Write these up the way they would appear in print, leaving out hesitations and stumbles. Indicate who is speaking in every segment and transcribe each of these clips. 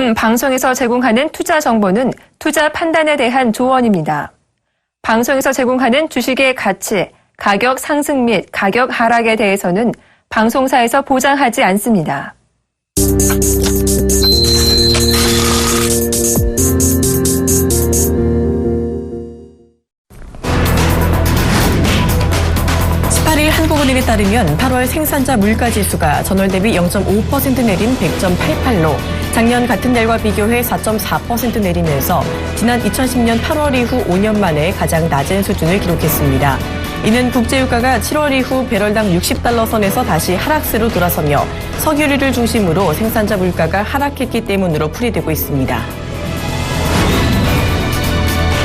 Speaker 1: 지금 방송에서 제공하는 투자 정보는 투자 판단에 대한 조언입니다. 방송에서 제공하는 주식의 가치, 가격 상승 및 가격 하락에 대해서는 방송사에서 보장하지 않습니다.
Speaker 2: 한국은행에 따르면 8월 생산자 물가지수가 전월 대비 0.5% 내린 100.88로 작년 같은 달과 비교해 4.4% 내리면서 지난 2010년 8월 이후 5년 만에 가장 낮은 수준을 기록했습니다. 이는 국제유가가 7월 이후 배럴당 60달러 선에서 다시 하락세로 돌아서며 석유류를 중심으로 생산자 물가가 하락했기 때문으로 풀이되고 있습니다.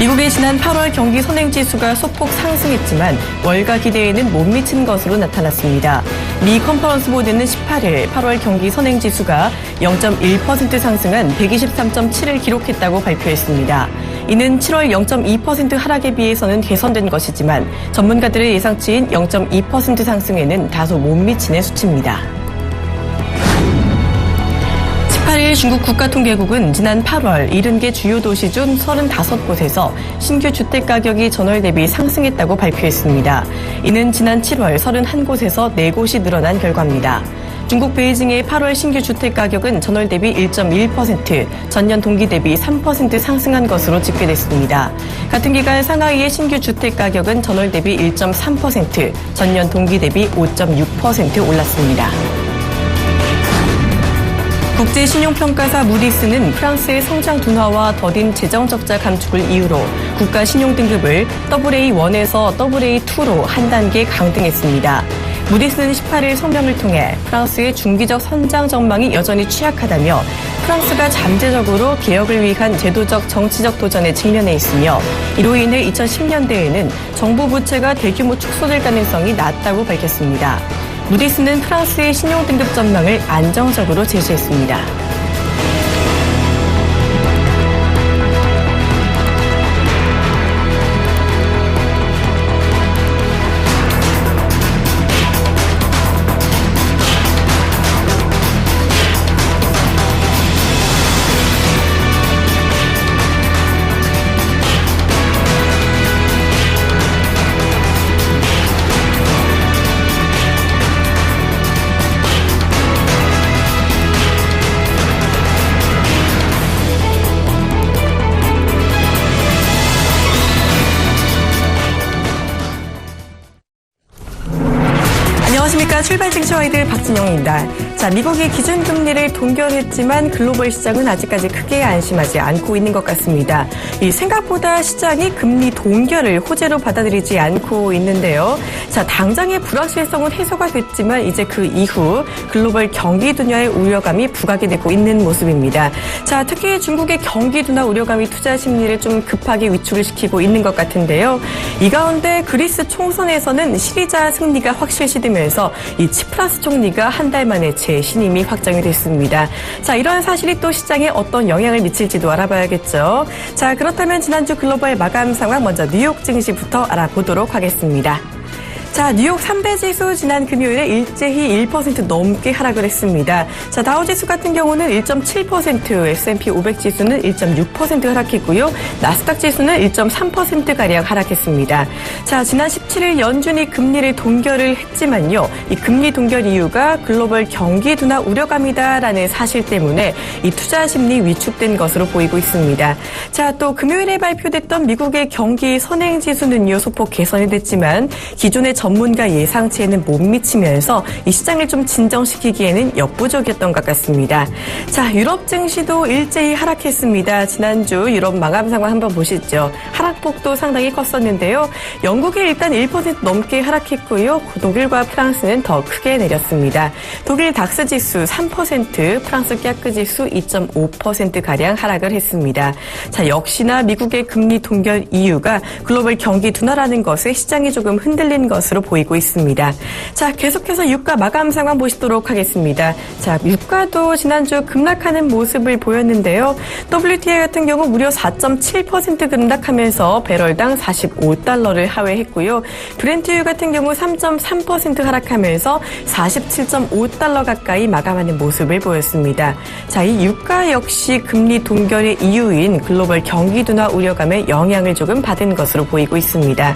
Speaker 2: 미국의 지난 8월 경기 선행지수가 소폭 상승했지만 월가 기대에는 못 미친 것으로 나타났습니다. 미 컨퍼런스 보드는 18일 8월 경기 선행지수가 0.1% 상승한 123.7을 기록했다고 발표했습니다. 이는 7월 0.2% 하락에 비해서는 개선된 것이지만 전문가들의 예상치인 0.2% 상승에는 다소 못 미치는 수치입니다. 18일 중국 국가통계국은 지난 8월 70개 주요 도시 중 35곳에서 신규 주택 가격이 전월 대비 상승했다고 발표했습니다. 이는 지난 7월 31곳에서 4곳이 늘어난 결과입니다. 중국 베이징의 8월 신규 주택 가격은 전월 대비 1.1%, 전년 동기 대비 3% 상승한 것으로 집계됐습니다. 같은 기간 상하이의 신규 주택 가격은 전월 대비 1.3%, 전년 동기 대비 5.6% 올랐습니다. 국제신용평가사 무디스는 프랑스의 성장 둔화와 더딘 재정 적자 감축을 이유로 국가 신용 등급을 AA1에서 AA2로 한 단계 강등했습니다. 무디스는 18일 성명을 통해 프랑스의 중기적 성장 전망이 여전히 취약하다며 프랑스가 잠재적으로 개혁을 위한 제도적 정치적 도전에 직면해 있으며 이로 인해 2010년대에는 정부 부채가 대규모 축소될 가능성이 낮다고 밝혔습니다. 무디스는 프랑스의 신용등급 전망을 안정적으로 제시했습니다. 안녕하십니까. 출발 증시와이들 박진영입니다. 자, 미국이 기준금리를 동결했지만 글로벌 시장은 아직까지 크게 안심하지 않고 있는 것 같습니다. 생각보다 시장이 금리 동결을 호재로 받아들이지 않고 있는데요. 자, 당장의 불확실성은 해소가 됐지만 이제 그 이후 글로벌 경기 둔화의 우려감이 부각이 되고 있는 모습입니다. 자, 특히 중국의 경기 둔화 우려감이 투자 심리를 좀 급하게 위축을 시키고 있는 것 같은데요. 이 가운데 그리스 총선에서는 시리자 승리가 확실시되면서 이 치프라스 총리가 한 달 만에 재신임이 확정이 됐습니다. 자, 이런 사실이 또 시장에 어떤 영향을 미칠지도 알아봐야겠죠. 자, 그렇다면 지난주 글로벌 마감 상황 먼저 뉴욕 증시부터 알아보도록 하겠습니다. 자, 뉴욕 3대 지수 지난 금요일에 일제히 1% 넘게 하락을 했습니다. 자, 다우지수 같은 경우는 1.7%, S&P 500 지수는 1.6% 하락했고요. 나스닥 지수는 1.3%가량 하락했습니다. 자, 지난 17일 연준이 금리를 동결을 했지만요. 이 금리 동결 이유가 글로벌 경기 둔화 우려감이다라는 사실 때문에 이 투자 심리 위축된 것으로 보이고 있습니다. 자, 또 금요일에 발표됐던 미국의 경기 선행 지수는요. 소폭 개선이 됐지만 기존의 전문가 예상치에는 못 미치면서 이 시장을 좀 진정시키기에는 역부족이었던 것 같습니다. 자, 유럽 증시도 일제히 하락했습니다. 지난주 유럽 마감 상황 한번 보시죠. 하락폭도 상당히 컸었는데요. 영국이 일단 1% 넘게 하락했고요. 독일과 프랑스는 더 크게 내렸습니다. 독일 닥스 지수 3%, 프랑스 깍그 지수 2.5%가량 하락을 했습니다. 자, 역시나 미국의 금리 동결 이유가 글로벌 경기 둔화라는 것에 시장이 조금 흔들린 것으로 것으로 보이고 있습니다. 자, 계속해서 유가 마감 상황 보시도록 하겠습니다. 자, 유가도 지난주 급락하는 모습을 보였는데요. WTI 같은 경우 무려 4.7% 급락하면서 배럴당 45달러를 하회했고요. 브렌트유 같은 경우 3.3% 하락하면서 47.5달러 가까이 마감하는 모습을 보였습니다. 자, 이 유가 역시 금리 동결의 이유인 글로벌 경기 둔화 우려감에 영향을 조금 받은 것으로 보이고 있습니다.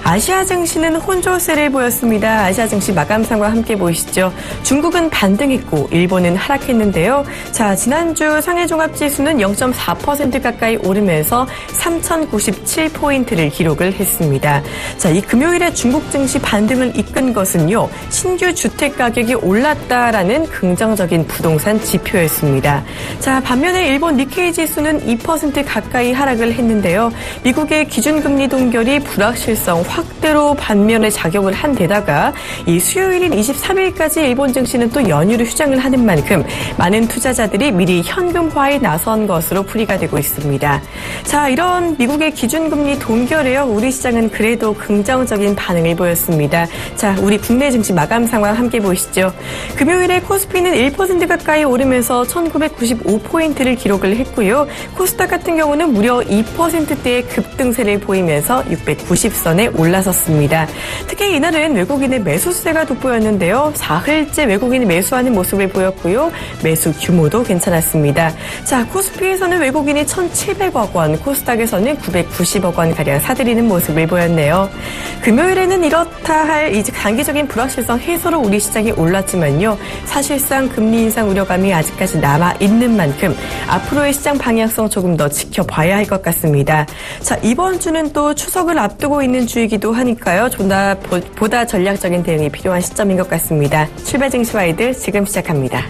Speaker 2: 아시아 증시는 혼조세를 보였습니다. 아시아 증시 마감 상황 함께 보시죠. 중국은 반등했고 일본은 하락했는데요. 자, 지난주 상해 종합 지수는 0.4% 가까이 오르면서 3,097포인트를 기록을 했습니다. 자, 이 금요일에 중국 증시 반등을 이끈 것은요. 신규 주택 가격이 올랐다라는 긍정적인 부동산 지표였습니다. 자, 반면에 일본 니케이 지수는 2% 가까이 하락을 했는데요. 미국의 기준금리 동결이 불확실성 확대로 반면에 작용을 한 데다가 이 수요일인 23일까지 일본 증시는 또 연휴를 휴장을 하는 만큼 많은 투자자들이 미리 현금화에 나선 것으로 풀이가 되고 있습니다. 자, 이런 미국의 기준금리 동결에요. 우리 시장은 그래도 긍정적인 반응을 보였습니다. 자, 우리 국내 증시 마감 상황 함께 보시죠. 금요일에 코스피는 1% 가까이 오르면서 1995포인트를 기록을 했고요. 코스닥 같은 경우는 무려 2%대의 급등세를 보이면서 690선에 올라섰습니다. 특히 이날은 외국인의 매수세가 돋보였는데요. 사흘째 외국인이 매수하는 모습을 보였고요. 매수 규모도 괜찮았습니다. 자, 코스피에서는 외국인이 1,700억 원, 코스닥에서는 990억 원가량 사들이는 모습을 보였네요. 금요일에는 이렇다 할 이제 단기적인 불확실성 해소로 우리 시장이 올랐지만요. 사실상 금리 인상 우려감이 아직까지 남아있는 만큼 앞으로의 시장 방향성 조금 더 지켜봐야 할 것 같습니다. 자, 이번 주는 또 추석을 앞두고 있는 주이기도 하니까요. 보다 전략적인 대응이 필요한 시점인 것 같습니다. 출발 증시 와이드 지금 시작합니다.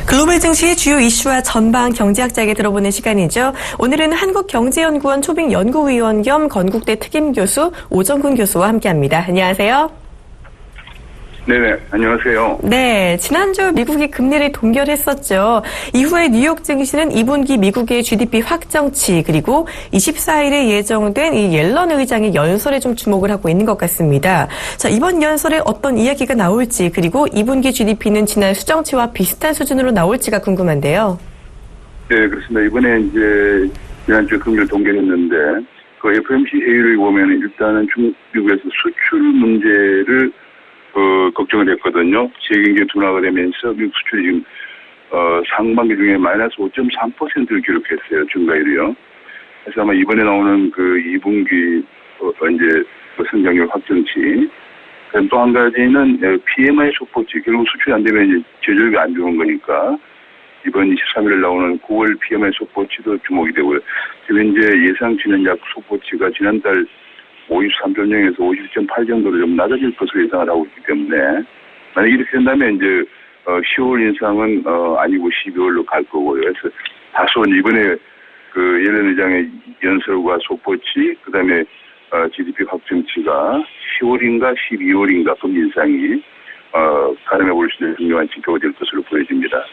Speaker 2: 글로벌 증시의 주요 이슈와 전방 경제학자에게 들어보는 시간이죠. 오늘은 한국경제연구원 초빙연구위원 겸 건국대 특임교수 오정훈 교수와 함께합니다. 안녕하세요.
Speaker 3: 네네, 안녕하세요.
Speaker 2: 네, 지난주 미국이 금리를 동결했었죠. 이후에 뉴욕 증시는 2분기 미국의 GDP 확정치 그리고 24일에 예정된 이 옐런 의장의 연설에 좀 주목을 하고 있는 것 같습니다. 자, 이번 연설에 어떤 이야기가 나올지 그리고 2분기 GDP는 지난 수정치와 비슷한 수준으로 나올지가 궁금한데요.
Speaker 3: 네, 그렇습니다. 이번에 이제 지난주 금리를 동결했는데 그 FOMC 회의를 보면 일단은 중국에서 수출 문제를 걱정을 했거든요. 세계경제 둔화가 되면서 미국 수출이 지금 상반기 중에 마이너스 5.3%를 기록했어요. 증가율이요. 그래서 아마 이번에 나오는 그 2분기 이제 성장률 확정치. 또 한 가지는 PMI 속보치. 결국 수출이 안 되면 이제 제조업이 안 좋은 거니까 이번 23일에 나오는 9월 PMI 속보치도 주목이 되고요. 지금 이제 예상 진행약 속보치가 지난달 53.0에서 50.8 정도로 좀 낮아질 것으로 예상을 하고 있기 때문에 만약 이렇게 된다면 이제 10월 인상은 아니고 12월로 갈 거고요. 그래서 다소 이번에 그 옐런 의장의 연설과 속보치 그다음에 GDP 확정치가 10월인가 12월인가 금리 인상이 가늠해 볼 수 있는 중요한 지표가 될 것으로 보여집니다.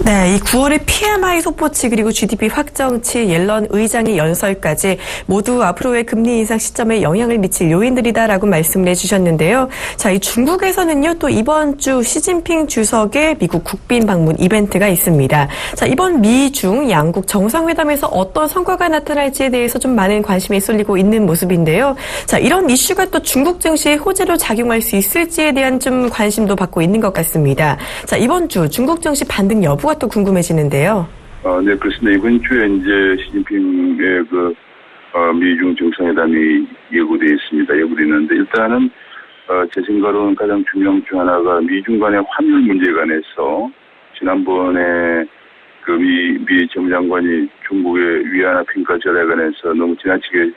Speaker 2: 네, 이 9월의 PMI 속보치 그리고 GDP 확정치 옐런 의장의 연설까지 모두 앞으로의 금리 인상 시점에 영향을 미칠 요인들이다라고 말씀을 해주셨는데요. 자, 이 중국에서는요 또 이번 주 시진핑 주석의 미국 국빈 방문 이벤트가 있습니다. 자, 이번 미중 양국 정상회담에서 어떤 성과가 나타날지에 대해서 좀 많은 관심이 쏠리고 있는 모습인데요. 자, 이런 이슈가 또 중국 증시의 호재로 작용할 수 있을지에 대한 좀 관심도 받고 있는 것 같습니다. 자, 이번 주 중국 증시 반등 여부가 또 궁금해지는데요.
Speaker 3: 네, 그렇습니다. 이번 주에 이제 시진핑의 미중 정상회담이 예고되어 있습니다. 예고되어 있는데 일단은 제 생각으로는 가장 중요한 중 하나가 미중 간의 환율 문제에 관해서 지난번에 그 미 재무장관이 중국의 위안화 평가 절하에 관해서 너무 지나치게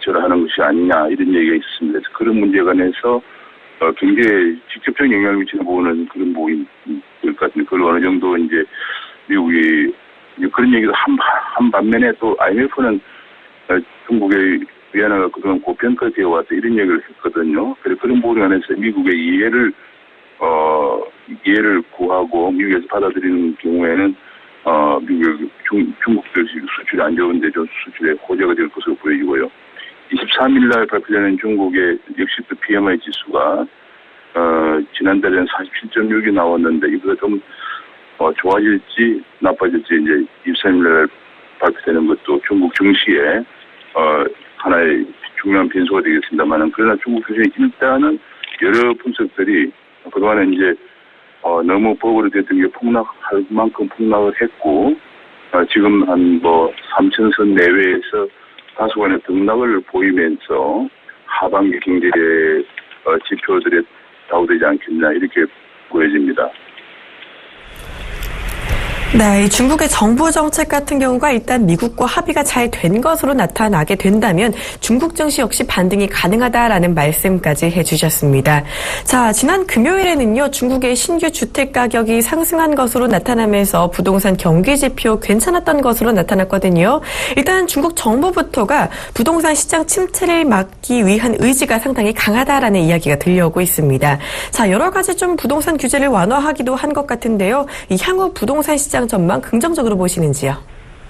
Speaker 3: 절하하는 것이 아니냐 이런 얘기가 있습니다. 그래서 그런 문제에 관해서 굉장히 직접적인 영향을 미치는 부분은 그런 부분일 것 같습니다. 그걸 어느 정도 이제 미국이 그런 얘기도 한 반면에 또 IMF는 중국의 위안화가 그동안 고평가되어 왔다 이런 얘기를 했거든요. 그래서 그런 부분에 관해서 미국의 이해를 구하고 미국에서 받아들이는 경우에는 미국 중국도 수출이 안 좋은데 좀 수출에 호재가 될 것으로 보여지고요. 23일 날 발표되는 중국의 역시 또 PMI 지수가 지난달에는 47.6이 나왔는데 이보다 좀 좋아질지 나빠질지 이제 23일 날 발표되는 것도 중국 증시에 하나의 중요한 변수가 되겠습니다만은 그러나 중국 증시 일단은 여러 분석들이 그동안에 이제 너무 버블이 됐던 게 폭락할 만큼 폭락을 했고 지금 한 3,000선 내외에서 다소간의 등락을 보이면서 하반기 경제 지표들에 좌우되지 않겠나 이렇게 보여집니다.
Speaker 2: 네, 이 중국의 정부 정책 같은 경우가 일단 미국과 합의가 잘 된 것으로 나타나게 된다면 중국 증시 역시 반등이 가능하다라는 말씀까지 해주셨습니다. 자, 지난 금요일에는요, 중국의 신규 주택 가격이 상승한 것으로 나타나면서 부동산 경기 지표 괜찮았던 것으로 나타났거든요. 일단 중국 정부부터가 부동산 시장 침체를 막기 위한 의지가 상당히 강하다라는 이야기가 들려오고 있습니다. 자, 여러 가지 좀 부동산 규제를 완화하기도 한 것 같은데요. 이 향후 부동산 시장 전망 긍정적으로 보시는지요?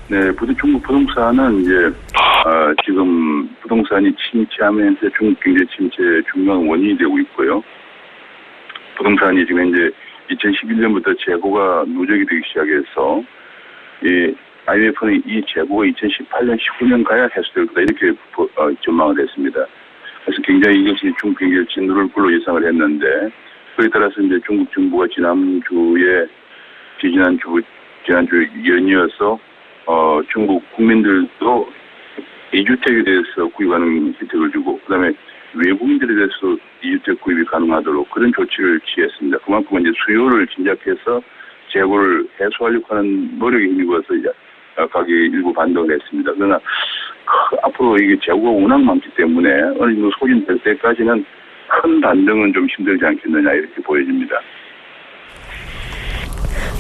Speaker 3: 네, 중국 부동산은 이제 지금 부동산이 침체하면서 중국 경제 침체의 중요한 원인이 되고 있고요. 부동산이 지금 이제 2011년부터 재고가 누적이 되기 시작해서 이 IMF는 이 재고가 2018년, 19년 가야 해소될 거다 이렇게 전망을 했습니다. 그래서 굉장히 이것이 중국 경제를 짓누를 걸로 예상을 했는데 그에 따라서 이제 중국 정부가 지난주에 연이어서 중국 국민들도 이주택에 대해서 구입하는 혜택을 주고 그다음에 외국인들에 대해서 이주택 구입이 가능하도록 그런 조치를 취했습니다. 그만큼 이제 수요를 진작해서 재고를 해소하려고 하는 노력에 힘입어서 가격이 일부 반등을 했습니다. 그러나 앞으로 이게 재고가 워낙 많기 때문에 어느 정도 소진될 때까지는 큰 반등은 좀 힘들지 않겠느냐 이렇게 보여집니다.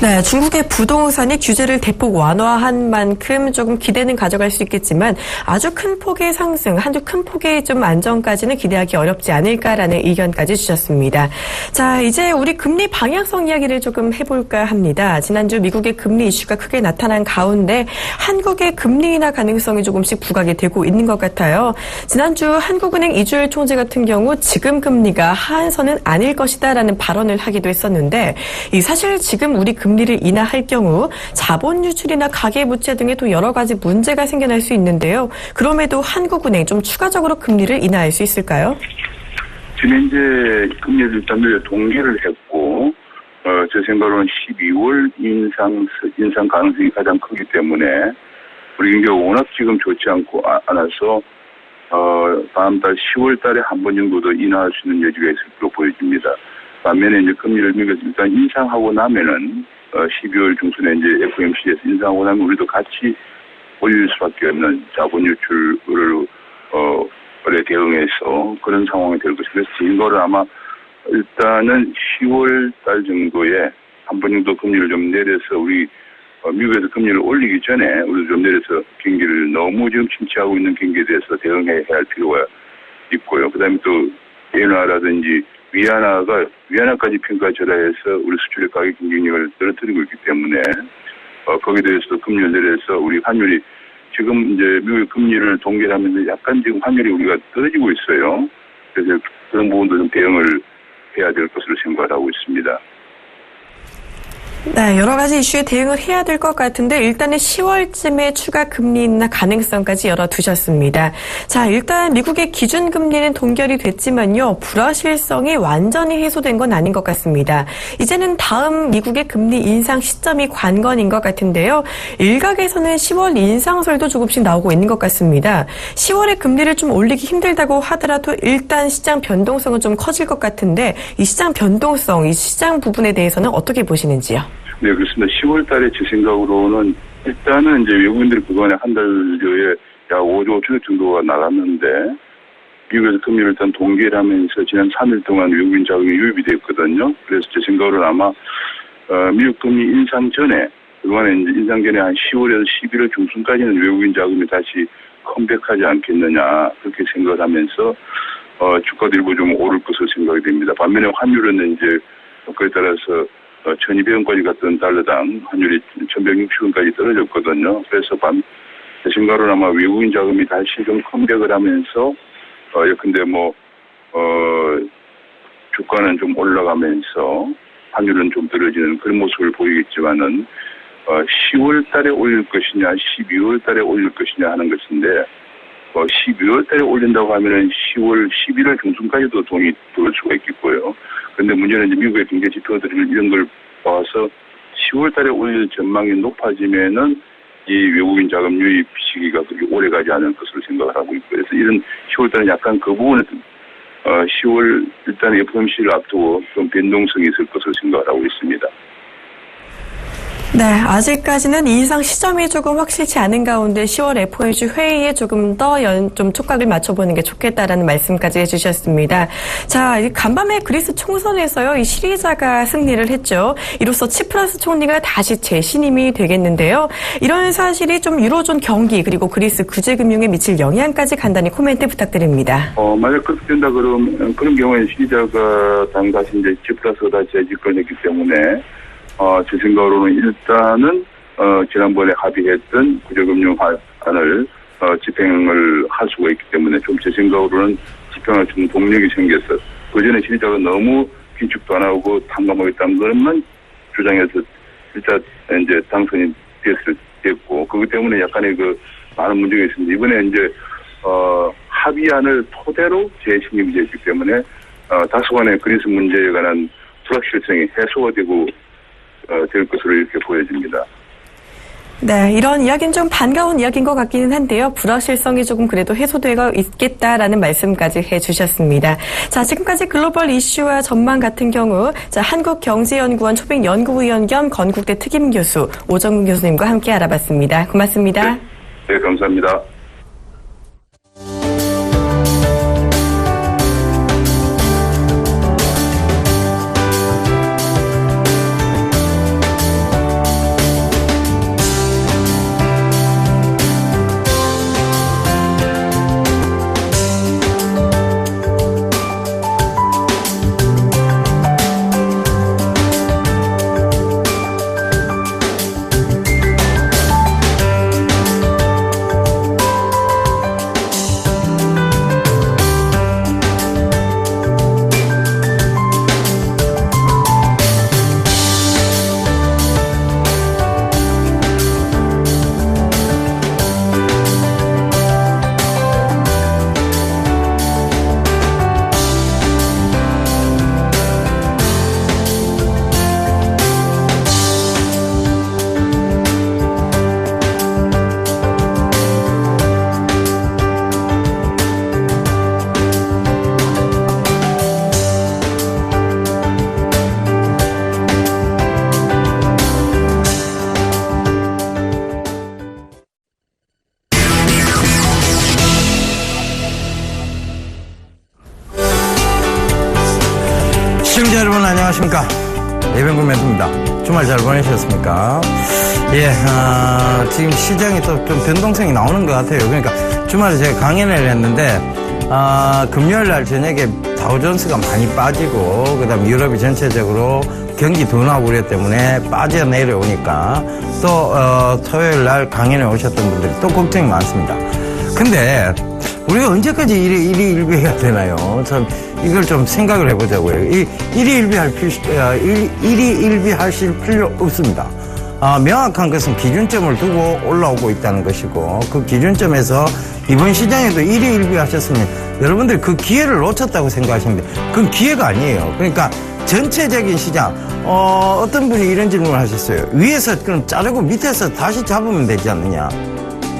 Speaker 2: 네, 중국의 부동산이 규제를 대폭 완화한 만큼 조금 기대는 가져갈 수 있겠지만 아주 큰 폭의 상승, 한두 큰 폭의 좀 안정까지는 기대하기 어렵지 않을까라는 의견까지 주셨습니다. 자, 이제 우리 금리 방향성 이야기를 조금 해볼까 합니다. 지난주 미국의 금리 이슈가 크게 나타난 가운데 한국의 금리 인하 가능성이 조금씩 부각이 되고 있는 것 같아요. 지난주 한국은행 이주열 총재 같은 경우 지금 금리가 하한선은 아닐 것이다라는 발언을 하기도 했었는데 사실 지금 우리 금리를 인하할 경우 자본 유출이나 가계부채 등의 또 여러 가지 문제가 생겨날 수 있는데요. 그럼에도 한국은행 좀 추가적으로 금리를 인하할 수 있을까요?
Speaker 3: 지금 현재 금리를 일단 동결을 했고 제 생각으로는 12월 인상 가능성이 가장 크기 때문에 우리 경제가 워낙 지금 좋지 않아서 다음 달 10월 달에 한 번 정도 더 인하할 수 있는 여지가 있을 것으로 보여집니다. 반면에 이제 금리를 미국에서 일단 인상하고 나면은 12월 중순에 이제 FOMC에서 인상하고 나면 우리도 같이 올릴 수밖에 없는 자본 유출을 대응해서 그런 상황이 될 것이고 그래서 이거를 아마 일단은 10월 달 정도에 한 번 정도 금리를 좀 내려서 우리 미국에서 금리를 올리기 전에 우리도 좀 내려서 경기를 너무 지금 침체하고 있는 경기에 대해서 대응해야 할 필요가 있고요. 그다음에 또 엔화라든지 위안화까지 평가절하해서 우리 수출의 가격 경쟁력을 떨어뜨리고 있기 때문에 거기에 대해서도 금리를 내려서 우리 환율이 지금 이제 미국의 금리를 동결하면서 약간 지금 환율이 우리가 떨어지고 있어요. 그래서 그런 부분도 좀 대응을 해야 될 것으로 생각을 하고 있습니다.
Speaker 2: 네, 여러 가지 이슈에 대응을 해야 될 것 같은데 일단은 10월쯤에 추가 금리 인하 가능성까지 열어두셨습니다. 자, 일단 미국의 기준금리는 동결이 됐지만요. 불확실성이 완전히 해소된 건 아닌 것 같습니다. 이제는 다음 미국의 금리 인상 시점이 관건인 것 같은데요. 일각에서는 10월 인상설도 조금씩 나오고 있는 것 같습니다. 10월에 금리를 좀 올리기 힘들다고 하더라도 일단 시장 변동성은 좀 커질 것 같은데 이 시장 변동성, 이 시장 부분에 대해서는 어떻게 보시는지요?
Speaker 3: 네, 그렇습니다. 10월 달에 제 생각으로는 일단은 이제 외국인들이 그동안에 한 달여에 약 5조 5천억 정도가 나갔는데 미국에서 금리를 일단 동결 하면서 지난 3일 동안 외국인 자금이 유입이 됐거든요. 그래서 제 생각으로는 아마 미국 금리 인상 전에 그동안에 이제 인상 전에 한 10월에서 11월 중순까지는 외국인 자금이 다시 컴백하지 않겠느냐 그렇게 생각을 하면서 주가도 일부 좀 오를 것으로 생각이 됩니다. 반면에 환율은 이제 그에 따라서 1,200원까지 갔던 달러당 환율이 1,160원까지 떨어졌거든요. 그래서 제 생각으로는 아마 외국인 자금이 다시 좀 컴백을 하면서 예컨대 주가는 좀 올라가면서 환율은 좀 떨어지는 그런 모습을 보이겠지만은 10월 달에 올릴 것이냐 12월 달에 올릴 것이냐 하는 것인데 12월 달에 올린다고 하면은 10월 11월 중순까지도 돈이 들어올 수가 있겠고요. 그런데 문제는 이제 미국의 경제 지표들 이런 걸 봐서 10월 달에 올릴 전망이 높아지면은 이 외국인 자금 유입 시기가 그렇게 오래 가지 않을 것으로 생각을 하고 있고, 그래서 이런 10월 달에 약간 그 부분에 10월 일단 FOMC를 앞두고 좀 변동성이 있을 것으로 생각을 하고 있습니다.
Speaker 2: 네, 아직까지는 이 이상 시점이 조금 확실치 않은 가운데 10월 FOMC 회의에 조금 더 좀 촉각을 맞춰보는 게 좋겠다라는 말씀까지 해주셨습니다. 자, 간밤에 그리스 총선에서요, 이 시리자가 승리를 했죠. 이로써 치프라스 총리가 다시 재신임이 되겠는데요. 이런 사실이 좀 유로존 경기 그리고 그리스 구제금융에 미칠 영향까지 간단히 코멘트 부탁드립니다.
Speaker 3: 만약 그렇게 된다 그러면 그런 경우에 시리자가 다시 이제 치프라스가 다시 재집권했기 때문에 제 생각으로는 일단은 지난번에 합의했던 구제금융안을 집행을 할 수가 있기 때문에 좀 제 생각으로는 집행할 좀 동력이 생겨서 그전에 시리자가 너무 긴축도 안 하고 탕감하겠다는 것만 주장해서 일단 이제 당선이 됐고 그것 때문에 약간의 많은 문제가 있습니다. 이번에 이제 합의안을 토대로 재신임이 됐기 때문에 다소간의 그리스 문제에 관한 불확실성이 해소가 되고 될 것으로 이렇게 보여집니다.
Speaker 2: 네, 이런 이야기는 좀 반가운 이야기인 것 같기는 한데요. 불확실성이 조금 그래도 해소되어 있겠다라는 말씀까지 해주셨습니다. 자, 지금까지 글로벌 이슈와 전망 같은 경우 한국경제연구원 초빙연구위원 겸 건국대 특임교수 오정근 교수님과 함께 알아봤습니다. 고맙습니다.
Speaker 3: 네, 감사합니다.
Speaker 4: 시청자 여러분 안녕하십니까. 예병구 멘토입니다. 주말 잘 보내셨습니까? 지금 시장이 또 좀 변동성이 나오는 것 같아요. 그러니까 주말에 제가 강연을 했는데 금요일 날 저녁에 다우존스가 많이 빠지고 그다음 유럽이 전체적으로 경기 둔화고 그랬기 때문에 빠져 내려오니까 또 토요일 날 강연에 오셨던 분들이 또 걱정이 많습니다. 근데 우리가 언제까지 일희일비해야 되나요? 참 이걸 좀 생각을 해보자고요. 일희일비하실 필요 없습니다. 명확한 것은 기준점을 두고 올라오고 있다는 것이고 그 기준점에서 이번 시장에도 일희일비하셨으면 여러분들 그 기회를 놓쳤다고 생각하시는데 그건 기회가 아니에요. 그러니까 전체적인 시장 어떤 분이 이런 질문을 하셨어요. 위에서 그럼 자르고 밑에서 다시 잡으면 되지 않느냐.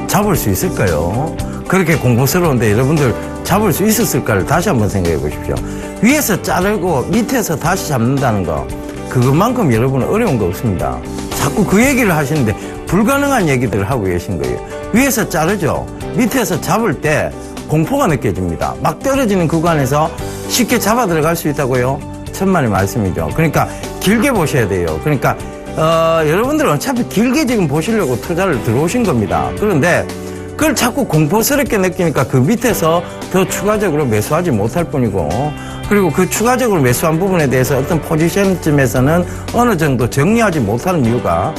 Speaker 4: 잡을 수 있을까요? 그렇게 공부스러운데 여러분들 잡을 수 있었을까를 다시 한번 생각해 보십시오. 위에서 자르고 밑에서 다시 잡는다는 거 그것만큼 여러분은 어려운 거 없습니다. 자꾸 그 얘기를 하시는데 불가능한 얘기들을 하고 계신 거예요. 위에서 자르죠. 밑에서 잡을 때 공포가 느껴집니다. 막 떨어지는 구간에서 쉽게 잡아 들어갈 수 있다고요? 천만의 말씀이죠. 그러니까 길게 보셔야 돼요. 그러니까 여러분들은 어차피 길게 지금 보시려고 투자를 들어오신 겁니다. 그런데 그걸 자꾸 공포스럽게 느끼니까 그 밑에서 더 추가적으로 매수하지 못할 뿐이고, 그리고 그 추가적으로 매수한 부분에 대해서 어떤 포지션쯤에서는 어느 정도 정리하지 못하는 이유가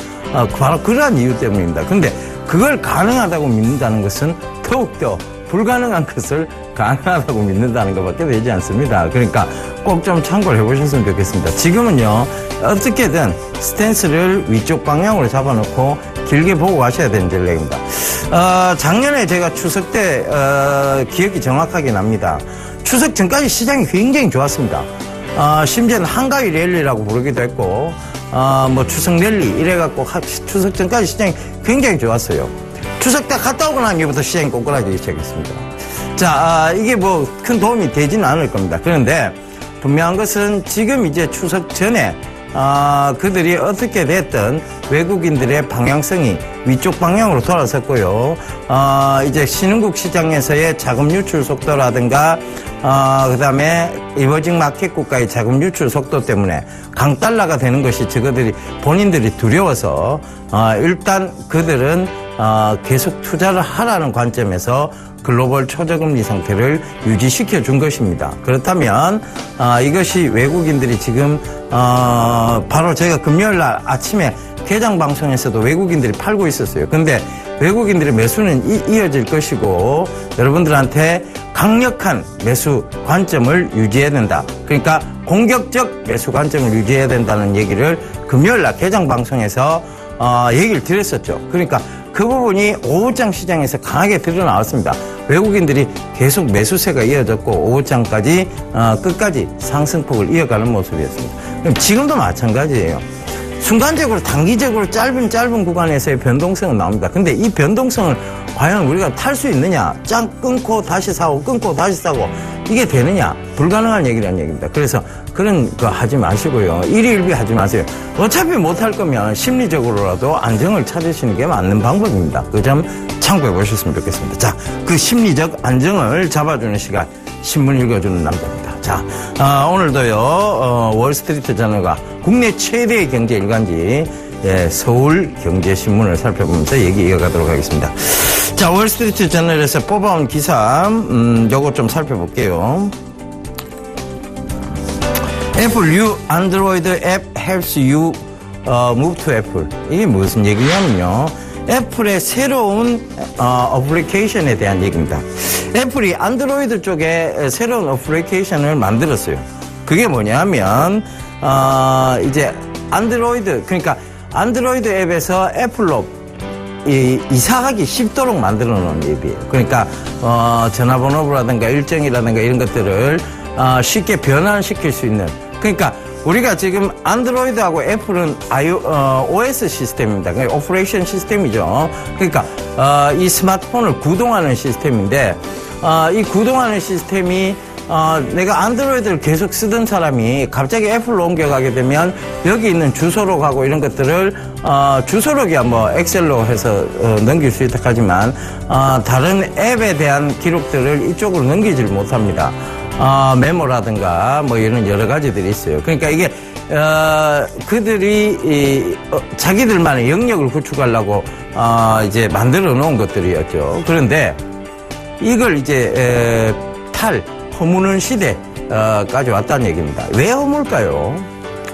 Speaker 4: 바로 그러한 이유 때문입니다. 근데 그걸 가능하다고 믿는다는 것은 더욱더 불가능한 것을 가능하다고 믿는다는 것밖에 되지 않습니다. 그러니까 꼭 좀 참고를 해보셨으면 좋겠습니다. 지금은요, 어떻게든 스탠스를 위쪽 방향으로 잡아놓고 길게 보고 가셔야 되는 전략입니다. 작년에 제가 추석 때 기억이 정확하게 납니다. 추석 전까지 시장이 굉장히 좋았습니다. 심지어는 한가위 랠리라고 부르기도 했고, 뭐 추석 랠리 이래갖고 추석 전까지 시장이 굉장히 좋았어요. 추석 때 갔다 오고 난 이후부터 시장이 꼬꾸라지기 시작했습니다. 자, 이게 뭐 큰 도움이 되지는 않을 겁니다. 그런데 분명한 것은 지금 이제 추석 전에 그들이 어떻게 됐든 외국인들의 방향성이 위쪽 방향으로 돌아섰고요. 이제 신흥국 시장에서의 자금 유출 속도라든가 그다음에 이머징 마켓 국가의 자금 유출 속도 때문에 강달러가 되는 것이 본인들이 두려워서 일단 그들은 계속 투자를 하라는 관점에서 글로벌 초저금리 상태를 유지시켜 준 것입니다. 그렇다면 이것이 외국인들이 지금 바로 제가 금요일 날 아침에 개장 방송에서도 외국인들이 팔고 있었어요. 근데 외국인들의 매수는 이어질 것이고 여러분들한테 강력한 매수 관점을 유지해야 된다. 그러니까 공격적 매수 관점을 유지해야 된다는 얘기를 금요일 날 개장 방송에서 얘기를 드렸었죠. 그러니까 그 부분이 오후장 시장에서 강하게 드러나왔습니다. 외국인들이 계속 매수세가 이어졌고 오후장까지 끝까지 상승폭을 이어가는 모습이었습니다. 그럼 지금도 마찬가지예요. 순간적으로 단기적으로 짧은 구간에서의 변동성은 나옵니다. 근데 이 변동성을 과연 우리가 탈 수 있느냐? 짱 끊고 다시 사고 끊고 다시 사고 이게 되느냐? 불가능한 얘기라는 얘기입니다. 그래서 그런 거 하지 마시고요. 일희일비 하지 마세요. 어차피 못할 거면 심리적으로라도 안정을 찾으시는 게 맞는 방법입니다. 그 점 참고해 보셨으면 좋겠습니다. 자, 그 심리적 안정을 잡아주는 시간, 신문 읽어주는 남자입니다. 자, 오늘도요, 월스트리트 저널과 국내 최대의 경제 일간지, 서울경제신문을 살펴보면서 얘기 이어가도록 하겠습니다. 자, 월스트리트 저널에서 뽑아온 기사, 요거 좀 살펴볼게요. 애플 new Android app helps you move to Apple. 이게 무슨 얘기냐면요. 애플의 새로운 어플리케이션에 대한 얘기입니다. 애플이 안드로이드 쪽에 새로운 어플리케이션을 만들었어요. 그게 뭐냐면 이제 안드로이드, 그러니까 안드로이드 앱에서 애플로 이사하기 쉽도록 만들어 놓은 앱이에요. 그러니까 전화번호라든가 일정이라든가 이런 것들을 쉽게 변환시킬 수 있는, 그러니까 우리가 지금 안드로이드하고 애플은 OS 시스템입니다. 그러니까 오퍼레이션 시스템이죠. 그러니까 이 스마트폰을 구동하는 시스템인데 이 구동하는 시스템이 내가 안드로이드를 계속 쓰던 사람이 갑자기 애플로 옮겨가게 되면 여기 있는 주소록하고 이런 것들을 주소록이야 뭐 엑셀로 해서 넘길 수 있다 하지만 다른 앱에 대한 기록들을 이쪽으로 넘기질 못합니다. 메모라든가 뭐 이런 여러 가지들이 있어요. 그러니까 이게 그들이 자기들만의 영역을 구축하려고 이제 만들어 놓은 것들이었죠. 그런데 이걸 이제 허무는 시대까지 왔다는 얘기입니다. 왜 허물까요?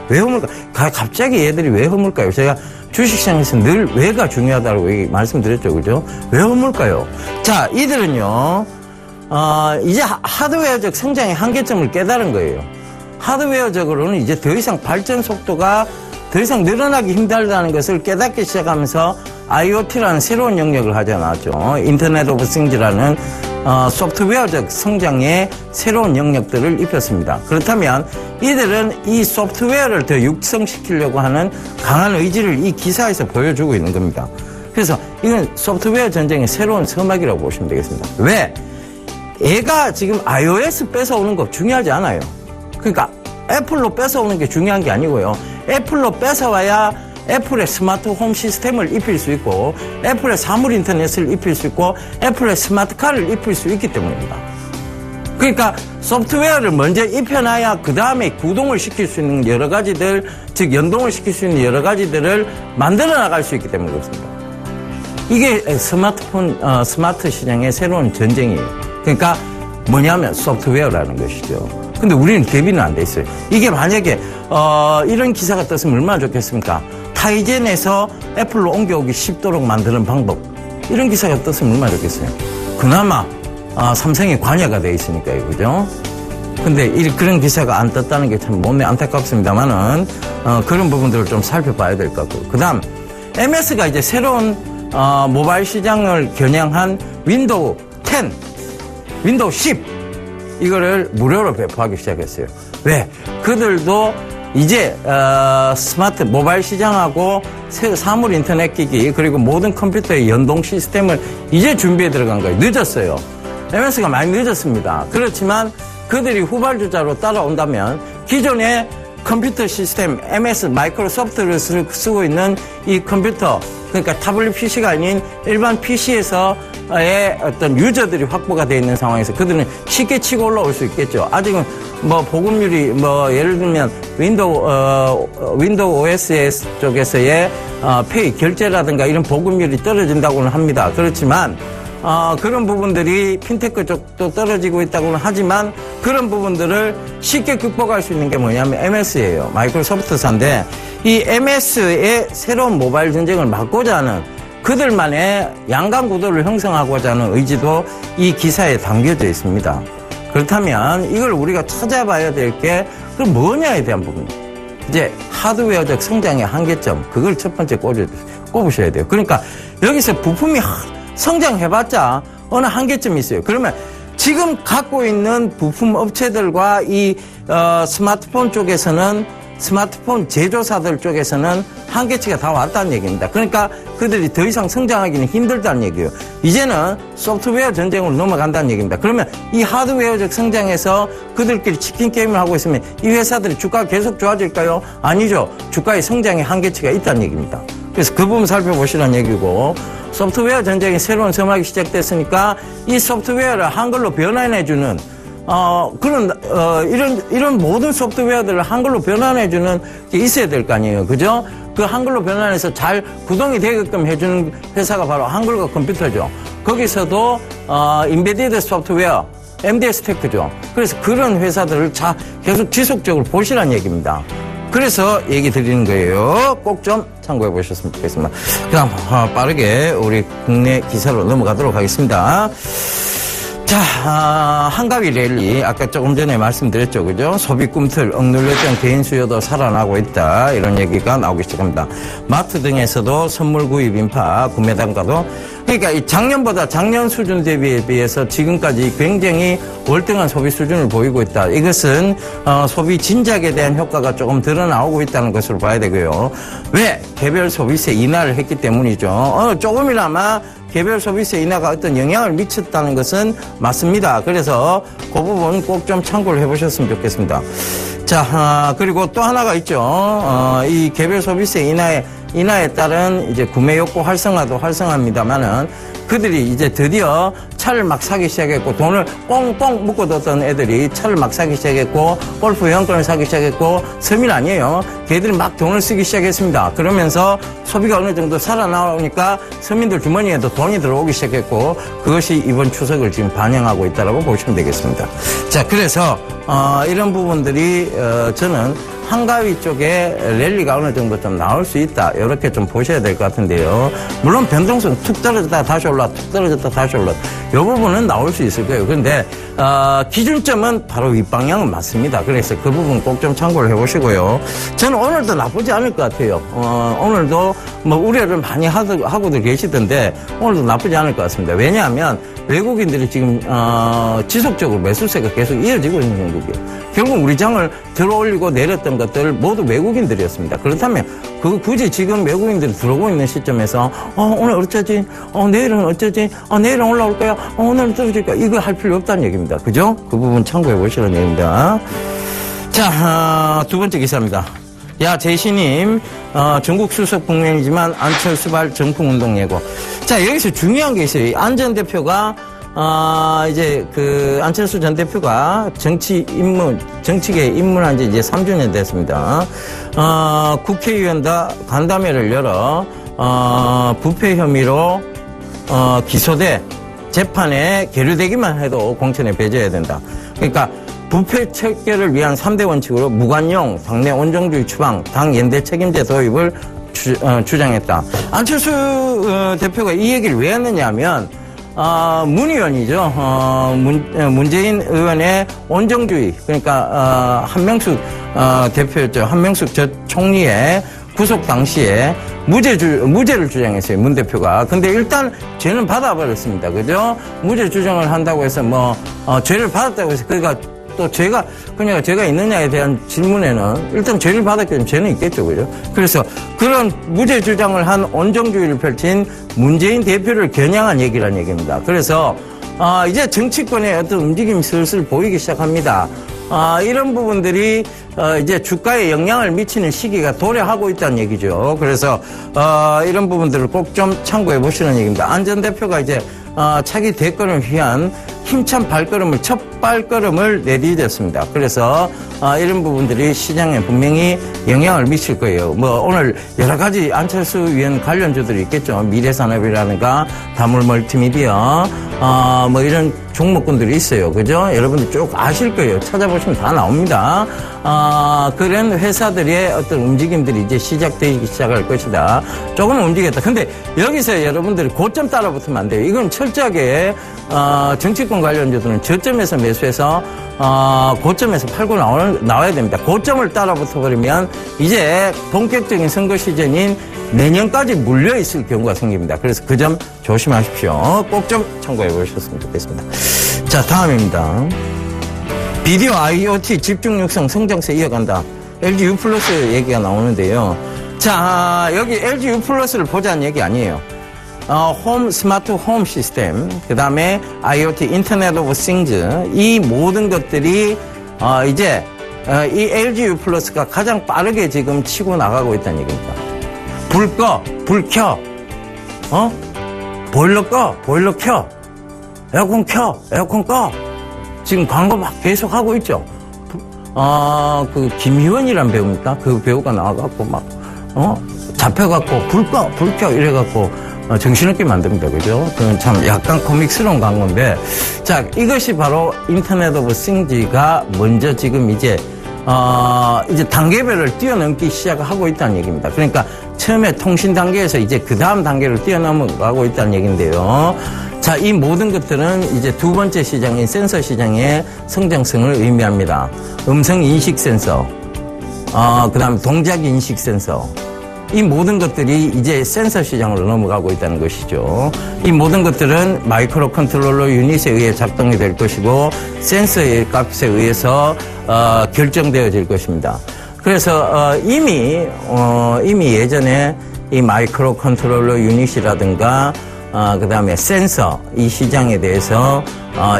Speaker 4: 왜 허물까? 갑자기 얘들이 왜 허물까요? 제가 주식시장에서 늘 왜가 중요하다고 말씀드렸죠. 그죠? 왜 허물까요? 자, 이들은요, 이제 하드웨어적 성장의 한계점을 깨달은 거예요. 하드웨어적으로는 이제 더 이상 발전 속도가 더 이상 늘어나기 힘들다는 것을 깨닫기 시작하면서 IoT라는 새로운 영역을 가져나왔죠. 인터넷 오브 싱즈라는 소프트웨어적 성장의 새로운 영역들을 입혔습니다. 그렇다면 이들은 이 소프트웨어를 더 육성시키려고 하는 강한 의지를 이 기사에서 보여주고 있는 겁니다. 그래서 이건 소프트웨어 전쟁의 새로운 서막이라고 보시면 되겠습니다. 왜? 얘가 지금 iOS 뺏어오는 거 중요하지 않아요. 그러니까 애플로 뺏어오는 게 중요한 게 아니고요. 애플로 뺏어와야 애플의 스마트 홈 시스템을 입힐 수 있고 애플의 사물 인터넷을 입힐 수 있고 애플의 스마트카를 입힐 수 있기 때문입니다. 그러니까 소프트웨어를 먼저 입혀놔야 그 다음에 구동을 시킬 수 있는 여러 가지들, 즉 연동을 시킬 수 있는 여러 가지들을 만들어 나갈 수 있기 때문에 그렇습니다. 이게 스마트 시장의 새로운 전쟁이에요. 그러니까 뭐냐면 소프트웨어라는 것이죠. 근데 우리는 대비는 안 돼 있어요. 이게 만약에 이런 기사가 떴으면 얼마나 좋겠습니까? 타이젠에서 애플로 옮겨오기 쉽도록 만드는 방법, 이런 기사가 떴으면 얼마나 좋겠어요. 그나마 삼성이 관여가 돼 있으니까요, 그죠? 근데 그런 기사가 안 떴다는 게 참 몸에 안타깝습니다만은 그런 부분들을 좀 살펴봐야 될 것 같고, 그다음 MS가 이제 새로운 모바일 시장을 겨냥한 윈도우 10, 윈도우 10 이거를 무료로 배포하기 시작했어요. 왜? 그들도 이제 스마트 모바일 시장하고 사물 인터넷 기기 그리고 모든 컴퓨터의 연동 시스템을 이제 준비해 들어간 거예요. 늦었어요. MS가 많이 늦었습니다. 그렇지만 그들이 후발주자로 따라온다면 기존의 컴퓨터 시스템 MS 마이크로소프트를 쓰고 있는 이 컴퓨터, 그러니까 타블릿 PC가 아닌 일반 PC에서의 어떤 유저들이 확보가 되어 있는 상황에서 그들은 쉽게 치고 올라올 수 있겠죠. 아직은 뭐 보급률이 예를 들면 윈도우 OS 쪽에서의 페이 결제라든가 이런 보급률이 떨어진다고는 합니다. 그렇지만 그런 부분들이 핀테크 쪽도 떨어지고 있다고는 하지만 그런 부분들을 쉽게 극복할 수 있는 게 뭐냐면 MS예요. 마이크로소프트사인데 이 MS의 새로운 모바일 전쟁을 막고자 하는 그들만의 양강 구도를 형성하고자 하는 의지도 이 기사에 담겨져 있습니다. 그렇다면 이걸 우리가 찾아봐야 될 게 그럼 뭐냐에 대한 부분. 이제 하드웨어적 성장의 한계점, 그걸 첫 번째 꼽으셔야 돼요. 그러니까 여기서 부품이 성장해봤자 어느 한계점이 있어요. 그러면 지금 갖고 있는 부품 업체들과 이 스마트폰 쪽에서는 스마트폰 제조사들 쪽에서는 한계치가 다 왔다는 얘기입니다. 그러니까 그들이 더 이상 성장하기는 힘들다는 얘기예요. 이제는 소프트웨어 전쟁으로 넘어간다는 얘기입니다. 그러면 이 하드웨어적 성장에서 그들끼리 치킨 게임을 하고 있으면 이 회사들이 주가가 계속 좋아질까요? 아니죠. 주가의 성장의 한계치가 있다는 얘기입니다. 그래서 그 부분 살펴보시라는 얘기고, 소프트웨어 전쟁이 새로운 서막이 시작됐으니까 이 소프트웨어를 한글로 변환해주는 이런 모든 소프트웨어들을 한글로 변환해주는 게 있어야 될 거 아니에요. 그죠? 그 한글로 변환해서 잘 구동이 되게끔 해주는 회사가 바로 한글과 컴퓨터죠. 거기서도, 인베디드 소프트웨어, MDS 테크죠. 그래서 그런 회사들을 계속 지속적으로 보시라는 얘기입니다. 그래서 얘기 드리는 거예요. 꼭 좀 참고해 보셨으면 좋겠습니다. 그럼 빠르게 우리 국내 기사로 넘어가도록 하겠습니다. 자, 한가위 랠리 아까 조금 전에 말씀드렸죠, 그죠? 소비 꿈틀 억눌렸던 개인 수요도 살아나고 있다, 이런 얘기가 나오기 시작합니다. 마트 등에서도 선물 구입 인파, 구매 단가도, 그러니까 이 작년 수준 대비에 비해서 지금까지 굉장히 월등한 소비 수준을 보이고 있다. 이것은 소비 진작에 대한 효과가 조금 드러나오고 있다는 것으로 봐야 되고요. 왜? 개별 소비세 인하를 했기 때문이죠. 조금이나마 개별 소비세 인하가 어떤 영향을 미쳤다는 것은 맞습니다. 그래서 그 부분 꼭 좀 참고를 해보셨으면 좋겠습니다. 자, 그리고 또 하나가 있죠. 이 개별 소비세 인하에 따른 이제 구매 욕구 활성화도 활성화입니다만은 그들이 이제 드디어 차를 막 사기 시작했고, 돈을 꽁꽁 묶어뒀던 애들이 차를 막 사기 시작했고, 골프 회원권을 사기 시작했고, 서민 아니에요. 걔들이 막 돈을 쓰기 시작했습니다. 그러면서 소비가 어느 정도 살아나오니까 서민들 주머니에도 돈이 들어오기 시작했고, 그것이 이번 추석을 지금 반영하고 있다고 보시면 되겠습니다. 자, 그래서 이런 부분들이 저는 한가위 쪽에 랠리가 어느 정도 좀 나올 수 있다, 이렇게 좀 보셔야 될 것 같은데요. 물론 변동성 툭 떨어졌다 다시 올라, 툭 떨어졌다 다시 올라, 이 부분은 나올 수 있을 거예요. 그런데 기준점은 바로 윗방향은 맞습니다. 그래서 그 부분 꼭 좀 참고를 해보시고요. 저는 오늘도 나쁘지 않을 것 같아요. 오늘도 뭐 우려를 많이 하고들 계시던데 오늘도 나쁘지 않을 것 같습니다. 왜냐하면 외국인들이 지금 지속적으로 매수세가 계속 이어지고 있는 형국이에요. 결국 우리 장을 들어올리고 내렸던 것들 모두 외국인들이었습니다. 그렇다면 굳이 지금 외국인들이 들어오고 있는 시점에서 오늘 어쩌지? 내일은 어쩌지? 내일은 올라올 거야? 오늘은 떨어질 거야? 이거 할 필요 없다는 얘기입니다. 그죠? 그 부분 참고해 보시라는 얘기입니다. 자, 두 번째 기사입니다. 야, 제시님, 전국 수석 국면이지만 안철수발 정풍운동 예고. 자, 여기서 중요한 게 있어요. 안 전 대표가, 이제 안철수 전 대표가 정치계에 입문한 지 이제 3주년 됐습니다. 국회의원과 간담회를 열어, 부패 혐의로, 기소돼 재판에 계류되기만 해도 공천에 배제해야 된다. 그러니까, 부패 척결을 위한 3대 원칙으로 무관용, 당내 온정주의 추방, 당 연대 책임제 도입을 주장했다. 안철수 대표가 이 얘기를 왜 했느냐 하면, 문 의원이죠. 문재인 의원의 온정주의, 그러니까, 한명숙 대표였죠. 한명숙 전 총리의 구속 당시에 무죄를 주장했어요. 문 대표가. 근데 일단 죄는 받아버렸습니다. 그죠? 무죄 주장을 한다고 해서 죄를 받았다고 해서 그러니까 또 죄가 있느냐에 대한 질문에는 일단 죄를 받았기 때문에 죄는 있겠죠. 그죠? 그래서 그런 무죄 주장을 한 온정주의를 펼친 문재인 대표를 겨냥한 얘기란 얘기입니다. 그래서, 이제 정치권의 어떤 움직임이 슬슬 보이기 시작합니다. 이런 부분들이, 이제 주가에 영향을 미치는 시기가 도래하고 있다는 얘기죠. 그래서, 이런 부분들을 꼭 좀 참고해 보시는 얘기입니다. 안 전 대표가 이제, 차기 대권을 위한 힘찬 첫 발걸음을 내디뎠습니다. 그래서 이런 부분들이 시장에 분명히 영향을 미칠 거예요. 오늘 여러 가지 안철수 의원 관련주들이 있겠죠. 미래산업이라든가 다물 멀티미디어 이런 종목군들이 있어요. 그죠? 여러분들 쭉 아실 거예요. 찾아보시면 다 나옵니다. 그런 회사들의 어떤 움직임들이 이제 시작되기 시작할 것이다. 조금 움직였다. 근데 여기서 여러분들이 고점 따라붙으면 안 돼요. 이건 철저하게 정치권 관련주들은 저점에서 매수해서 고점에서 팔고 나와야 됩니다. 고점을 따라붙어버리면 이제 본격적인 선거 시즌인 내년까지 물려있을 경우가 생깁니다. 그래서 그 점 조심하십시오. 꼭 좀 참고해 보셨으면 좋겠습니다. 자, 다음입니다. 비디오 IoT 집중 육성 성장세 이어간다. LG U 플러스 얘기가 나오는데요. 자, 여기 LG U 플러스를 보자는 얘기 아니에요. 스마트 홈 시스템, 그 다음에 IoT, 인터넷 오브 싱즈, 이 모든 것들이, 이제, 이 LG U 플러스가 가장 빠르게 지금 치고 나가고 있다는 얘기입니다. 불 꺼, 불 켜, 보일러 꺼, 보일러 켜, 에어컨 켜, 에어컨 꺼. 지금 광고 막 계속 하고 있죠. 김희원이란 배우입니까? 그 배우가 나와갖고 잡혀갖고 불 꺼, 불 켜, 이래갖고, 정신없게 만듭니다. 그죠? 그건 참 약간 코믹스러운 광고인데, 자, 이것이 바로 인터넷 오브 싱즈가 먼저 지금 이제 단계별을 뛰어넘기 시작하고 있다는 얘기입니다. 그러니까 처음에 통신 단계에서 이제 그 다음 단계를 뛰어넘어가고 있다는 얘기인데요. 자, 이 모든 것들은 이제 두 번째 시장인 센서 시장의 성장성을 의미합니다. 음성 인식 센서, 그 다음에 동작 인식 센서, 이 모든 것들이 이제 센서 시장으로 넘어가고 있다는 것이죠. 이 모든 것들은 마이크로 컨트롤러 유닛에 의해 작동이 될 것이고 센서의 값에 의해서 결정되어질 것입니다. 그래서 이미 예전에 이 마이크로 컨트롤러 유닛이라든가 그다음에 센서 이 시장에 대해서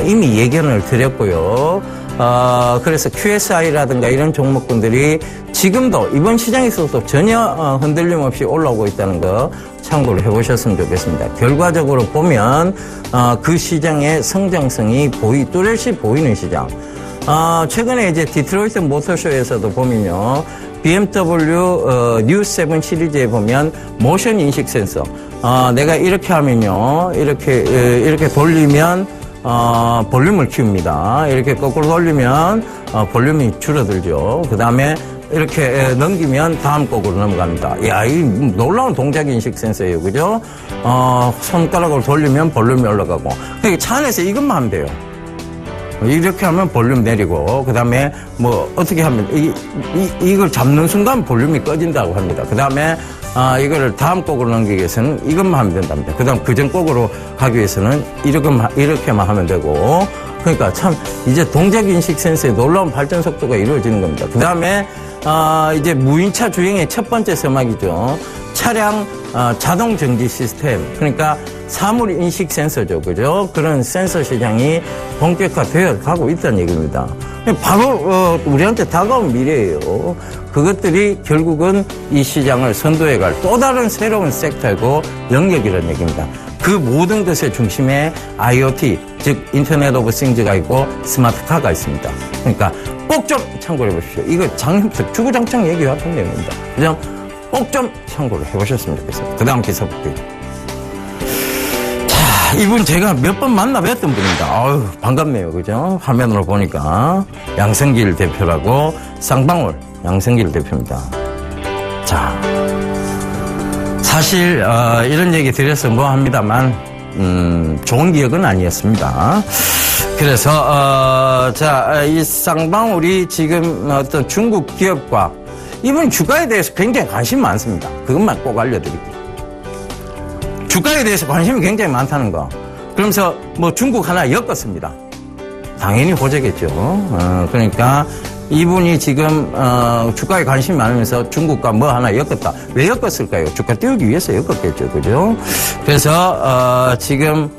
Speaker 4: 이미 예견을 드렸고요. 그래서 QSI라든가 이런 종목군들이 지금도 이번 시장에서도 전혀 흔들림 없이 올라오고 있다는 거 참고를 해보셨으면 좋겠습니다. 결과적으로 보면 그 시장의 성장성이 뚜렷이 보이는 시장. 최근에 이제 디트로이트 모터쇼에서도 보면요, BMW 뉴 7 시리즈에 보면 모션 인식 센서. 내가 이렇게 하면요, 이렇게 돌리면 볼륨을 키웁니다. 이렇게 거꾸로 돌리면 볼륨이 줄어들죠. 그 다음에 이렇게 넘기면 다음 곡으로 넘어갑니다. 야, 이 놀라운 동작 인식 센서예요. 그죠? 손가락으로 돌리면 볼륨이 올라가고. 그러니까 차 안에서 이것만 하면 돼요. 이렇게 하면 볼륨 내리고, 그 다음에 어떻게 하면, 이걸 잡는 순간 볼륨이 꺼진다고 합니다. 그 다음에, 이거를 다음 곡으로 넘기기 위해서는 이것만 하면 된답니다. 그 다음 그전 곡으로 가기 위해서는 이렇게만 하면 되고, 그러니까 참, 이제 동작 인식 센서의 놀라운 발전 속도가 이루어지는 겁니다. 그 다음에, 이제 무인차 주행의 첫 번째 서막이죠. 차량 자동 정지 시스템, 그러니까 사물 인식 센서죠, 그죠? 그런 센서 시장이 본격화되어 가고 있다는 얘기입니다. 바로 우리한테 다가온 미래예요. 그것들이 결국은 이 시장을 선도해갈 또 다른 새로운 섹터이고 영역이라는 얘기입니다. 그 모든 것의 중심에 IoT, 즉 인터넷 오브 싱즈가 있고 스마트카가 있습니다. 그러니까 꼭 좀 참고해 보십시오. 이거 작년부터 주구장창 얘기해왔던 내용입니다. 그죠? 꼭 좀 참고를 해보셨으면 좋겠습니다. 그 다음 기사 볼게요. 자, 이분 제가 몇 번 만나 뵀던 분입니다. 아유, 반갑네요. 그죠? 화면으로 보니까. 양성길 대표라고, 쌍방울 양성길 대표입니다. 자, 사실, 이런 얘기 드려서 뭐 합니다만, 좋은 기억은 아니었습니다. 그래서, 이 쌍방울이 지금 어떤 중국 기업과 이분 주가에 대해서 굉장히 관심이 많습니다. 그것만 꼭 알려드릴게요. 주가에 대해서 관심이 굉장히 많다는 거. 그러면서 뭐 중국 하나 엮었습니다. 당연히 호재겠죠. 그러니까 이분이 지금 주가에 관심이 많으면서 중국과 뭐 하나 엮었다. 왜 엮었을까요? 주가 띄우기 위해서 엮었겠죠. 그죠? 그래서 지금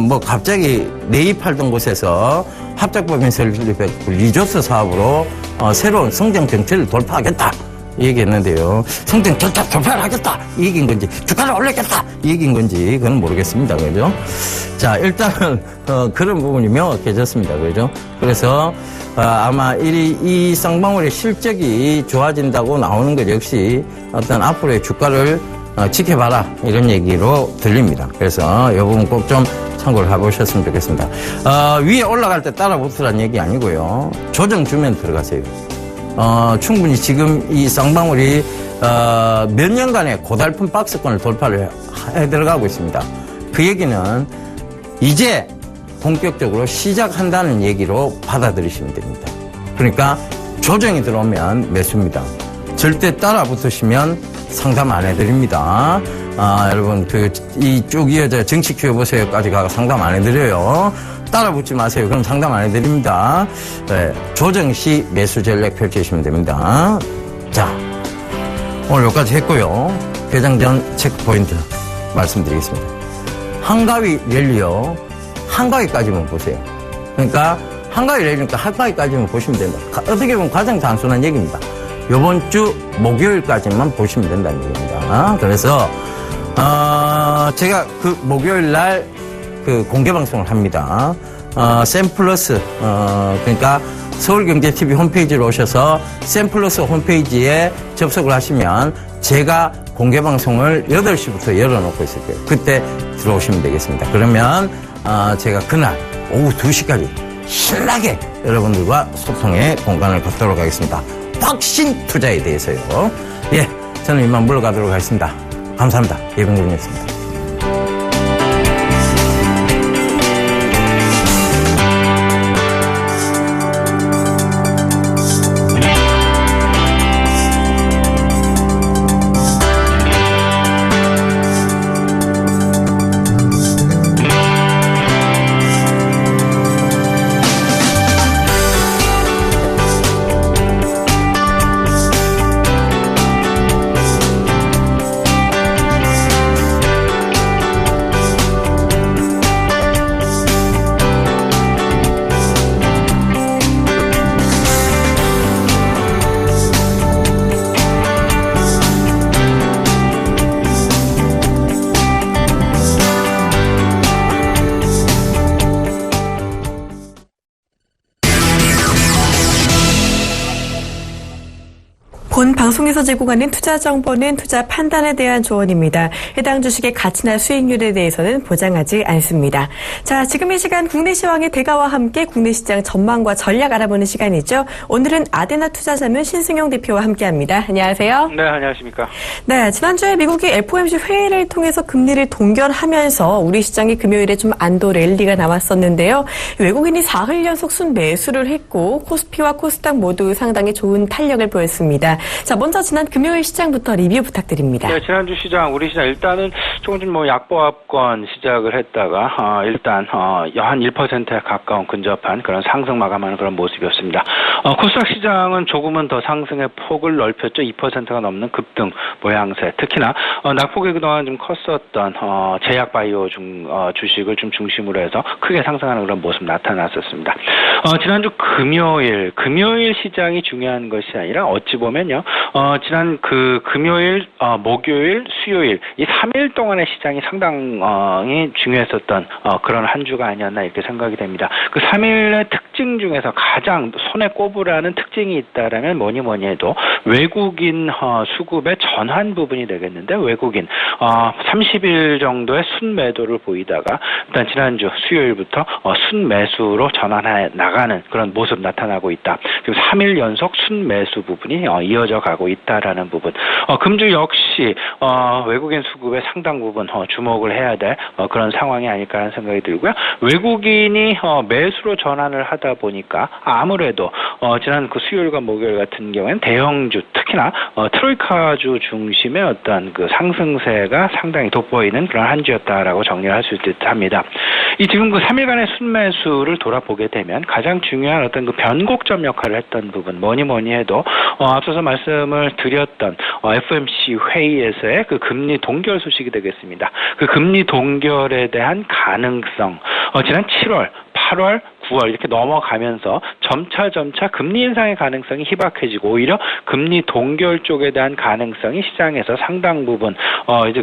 Speaker 4: 뭐 갑자기 매입하던 곳에서 합작법인 설립했고 리조트 사업으로 새로운 성장 정체를 돌파하겠다 이 얘기했는데요. 성장 정체 돌파를 하겠다 이 얘기인 건지 주가를 올리겠다 이 얘기인 건지 그건 모르겠습니다. 그죠? 자, 일단은 그런 부분이 명확해졌습니다. 그죠? 그래서 아마 이 쌍방울의 실적이 좋아진다고 나오는 것 역시 어떤 앞으로의 주가를 지켜봐라 이런 얘기로 들립니다. 그래서 이 부분 꼭 좀 참고를 해보셨으면 좋겠습니다. 위에 올라갈 때 따라 붙으라는 얘기 아니고요. 조정 주면 들어가세요. 충분히 지금 이 쌍방울이 몇 년간의 고달픈 박스권을 돌파를 해 들어가고 있습니다. 그 얘기는 이제 본격적으로 시작한다는 얘기로 받아들이시면 됩니다. 그러니까 조정이 들어오면 매수입니다. 절대 따라 붙으시면 상담 안 해드립니다. 여러분, 쭉 이어져 정치 키워보세요까지 가서 상담 안 해드려요. 따라 붙지 마세요. 그럼 상담 안 해드립니다. 네, 조정 시 매수 전략 펼치시면 됩니다. 자, 오늘 여기까지 했고요. 개장 전 체크포인트 말씀드리겠습니다. 한가위 랠리요. 한가위까지만 보세요. 그러니까 한가위 랠리니까 한가위까지만 보시면 된다. 어떻게 보면 가장 단순한 얘기입니다. 이번 주 목요일까지만 보시면 된다는 얘기입니다. 그래서 제가 그 목요일 날 그 공개 방송을 합니다. 샘플러스 그러니까 서울경제TV 홈페이지로 오셔서 샘플러스 홈페이지에 접속을 하시면 제가 공개 방송을 8시부터 열어놓고 있을 거예요. 그때 들어오시면 되겠습니다. 그러면 제가 그날 오후 2시까지 신나게 여러분들과 소통의 공간을 갖도록 하겠습니다. 확신 투자에 대해서요. 예, 저는 이만 물러가도록 하겠습니다. 감사합니다. 예병군이었습니다.
Speaker 2: 본 방송에서 제공하는 투자 정보는 투자 판단에 대한 조언입니다. 해당 주식의 가치나 수익률에 대해서는 보장하지 않습니다. 자, 지금 이 시간 국내 시황의 대가와 함께 국내 시장 전망과 전략 알아보는 시간이죠. 오늘은 아데나 투자자문 신승용 대표와 함께합니다. 안녕하세요.
Speaker 5: 네, 안녕하십니까.
Speaker 2: 네, 지난주에 미국이 FOMC 회의를 통해서 금리를 동결하면서 우리 시장이 금요일에 좀 안도 랠리가 나왔었는데요. 외국인이 사흘 연속 순매수를 했고 코스피와 코스닥 모두 상당히 좋은 탄력을 보였습니다. 자, 먼저 지난 금요일 시장부터 리뷰 부탁드립니다.
Speaker 5: 네, 지난주 시장, 우리 시장 일단은 조금 좀 약보합권 시작을 했다가 일단 한 1%에 가까운 근접한 그런 상승 마감하는 그런 모습이었습니다. 코스닥 시장은 조금은 더 상승의 폭을 넓혔죠. 2%가 넘는 급등 모양새. 특히나 낙폭이 그동안 좀 컸었던 제약 바이오 주식을 좀 중심으로 해서 크게 상승하는 그런 모습 나타났었습니다. 지난주 금요일 시장이 중요한 것이 아니라 어찌 보면요. 지난 금요일, 목요일, 수요일 이 3일 동안의 시장이 상당히 중요했었던 그런 한 주가 아니었나 이렇게 생각이 됩니다. 그 3일의 특징 중에서 가장 손에 꼽으라는 특징이 있다라면 뭐니 해도 외국인 수급의 전환 부분이 되겠는데 외국인 30일 정도의 순매도를 보이다가 일단 지난주 수요일부터 순매수로 전환해 나가는 그런 모습 나타나고 있다. 그리고 3일 연속 순매수 부분이 이어져 가고 있다라는 부분. 금주 역시 외국인 수급의 상당 부분 주목을 해야 될 그런 상황이 아닐까 하는 생각이 들고요. 외국인이 매수로 전환을 하다 보니까 아무래도 지난 그 수요일과 목요일 같은 경우에는 대형주 특히나 트로이카주 중심의 어떤 그 상승세가 상당히 돋보이는 그런 한 주였다라고 정리를 할 수 있을 듯합니다. 이 지금 그 3일간의 순매수를 돌아보게 되면 가장 중요한 어떤 그 변곡점 역할을 했던 부분 뭐니 해도 앞서서 말씀을 드렸던 FOMC 회의에서의 그 금리 동결 소식이 되겠습니다. 그 금리 동결에 대한 가능성 지난 7월, 8월, 9월 이렇게 넘어가면서 점차 금리 인상의 가능성이 희박해지고 오히려 금리 동결 쪽에 대한 가능성이 시장에서 상당 부분 이제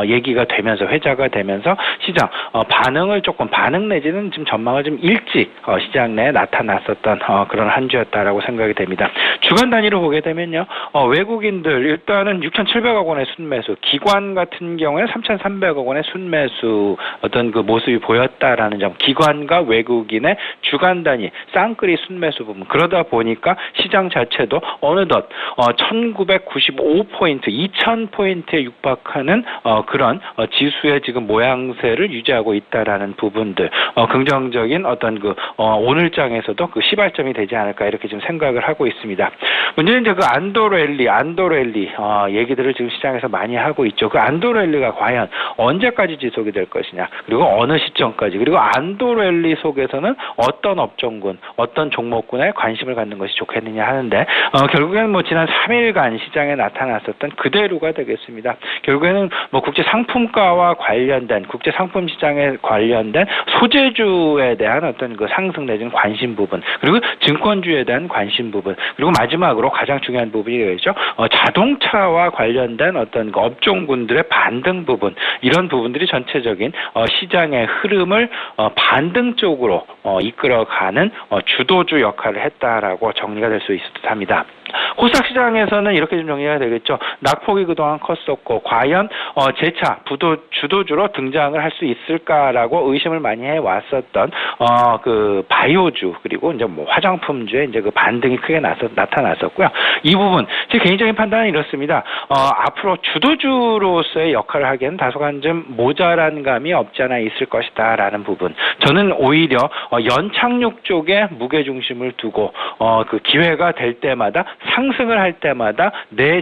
Speaker 5: 얘기가 되면서 회자가 되면서 시장 반응 내지는 지금 전망을 좀 일찍 시장 내에 나타났었던 그런 한 주였다라고 생각이 됩니다. 주간 단위로 보게 되면요. 외국인들 일단은 6,700억 원의 순매수, 기관 같은 경우에 3,300억 원의 순매수 어떤 그 모습이 보였다라는 점, 기관과 외국인의 주간 단위 쌍끌이 순매수 부분. 그러다 보니까 시장 자체도 어느덧 1995포인트, 2000포인트에 육박하는 그런 지수의 지금 모양새를 유지하고 있다라는 부분들. 긍정적인 어떤 오늘장에서도 그 시발점이 되지 않을까 이렇게 지금 생각을 하고 있습니다. 문제는 이제 그 안도랠리 얘기들을 지금 시장에서 많이 하고 있죠. 그 안도랠리가 과연 언제까지 지속이 될 것이냐, 그리고 어느 시점까지, 그리고 안도랠리 속에서는 어떤 업종군, 어떤 종목군에 관심을 갖는 것이 좋겠느냐 하는데 결국에는 지난 3일간 시장에 나타났었던 그대로가 되겠습니다. 결국에는 국제 상품가와 관련된 국제 상품 시장에 관련된 소재주에 대한 어떤 그 상승 내지는 관심 부분, 그리고 증권주에 대한 관심 부분, 그리고 마지막으로 가장 중요한 부분이 되겠죠. 자동차와 관련된 어떤 그 업종군들의 반등 부분, 이런 부분들이 전체적인 시장의 흐름을 반등 쪽으로 이끌어가는 주도주 역할을 했다라고 정리가 될 수 있을 듯합니다. 코스닥 시장에서는 이렇게 좀 정리가 되겠죠. 낙폭이 그동안 컸었고 과연 재차 주도주로 등장을 할 수 있을까라고 의심을 많이 해왔었던 그 바이오주, 그리고 이제 화장품주의 이제 그 반등이 크게 나타났었고요. 이 부분 제 개인적인 판단은 이렇습니다. 앞으로 주도주로서의 역할을 하기에는 다소간 좀 모자란 감이 없지 않아 있을 것이다라는 부분. 저는 오히려 연착륙 쪽에 무게 중심을 두고 그 기회가 될 때마다 상승을 할 때마다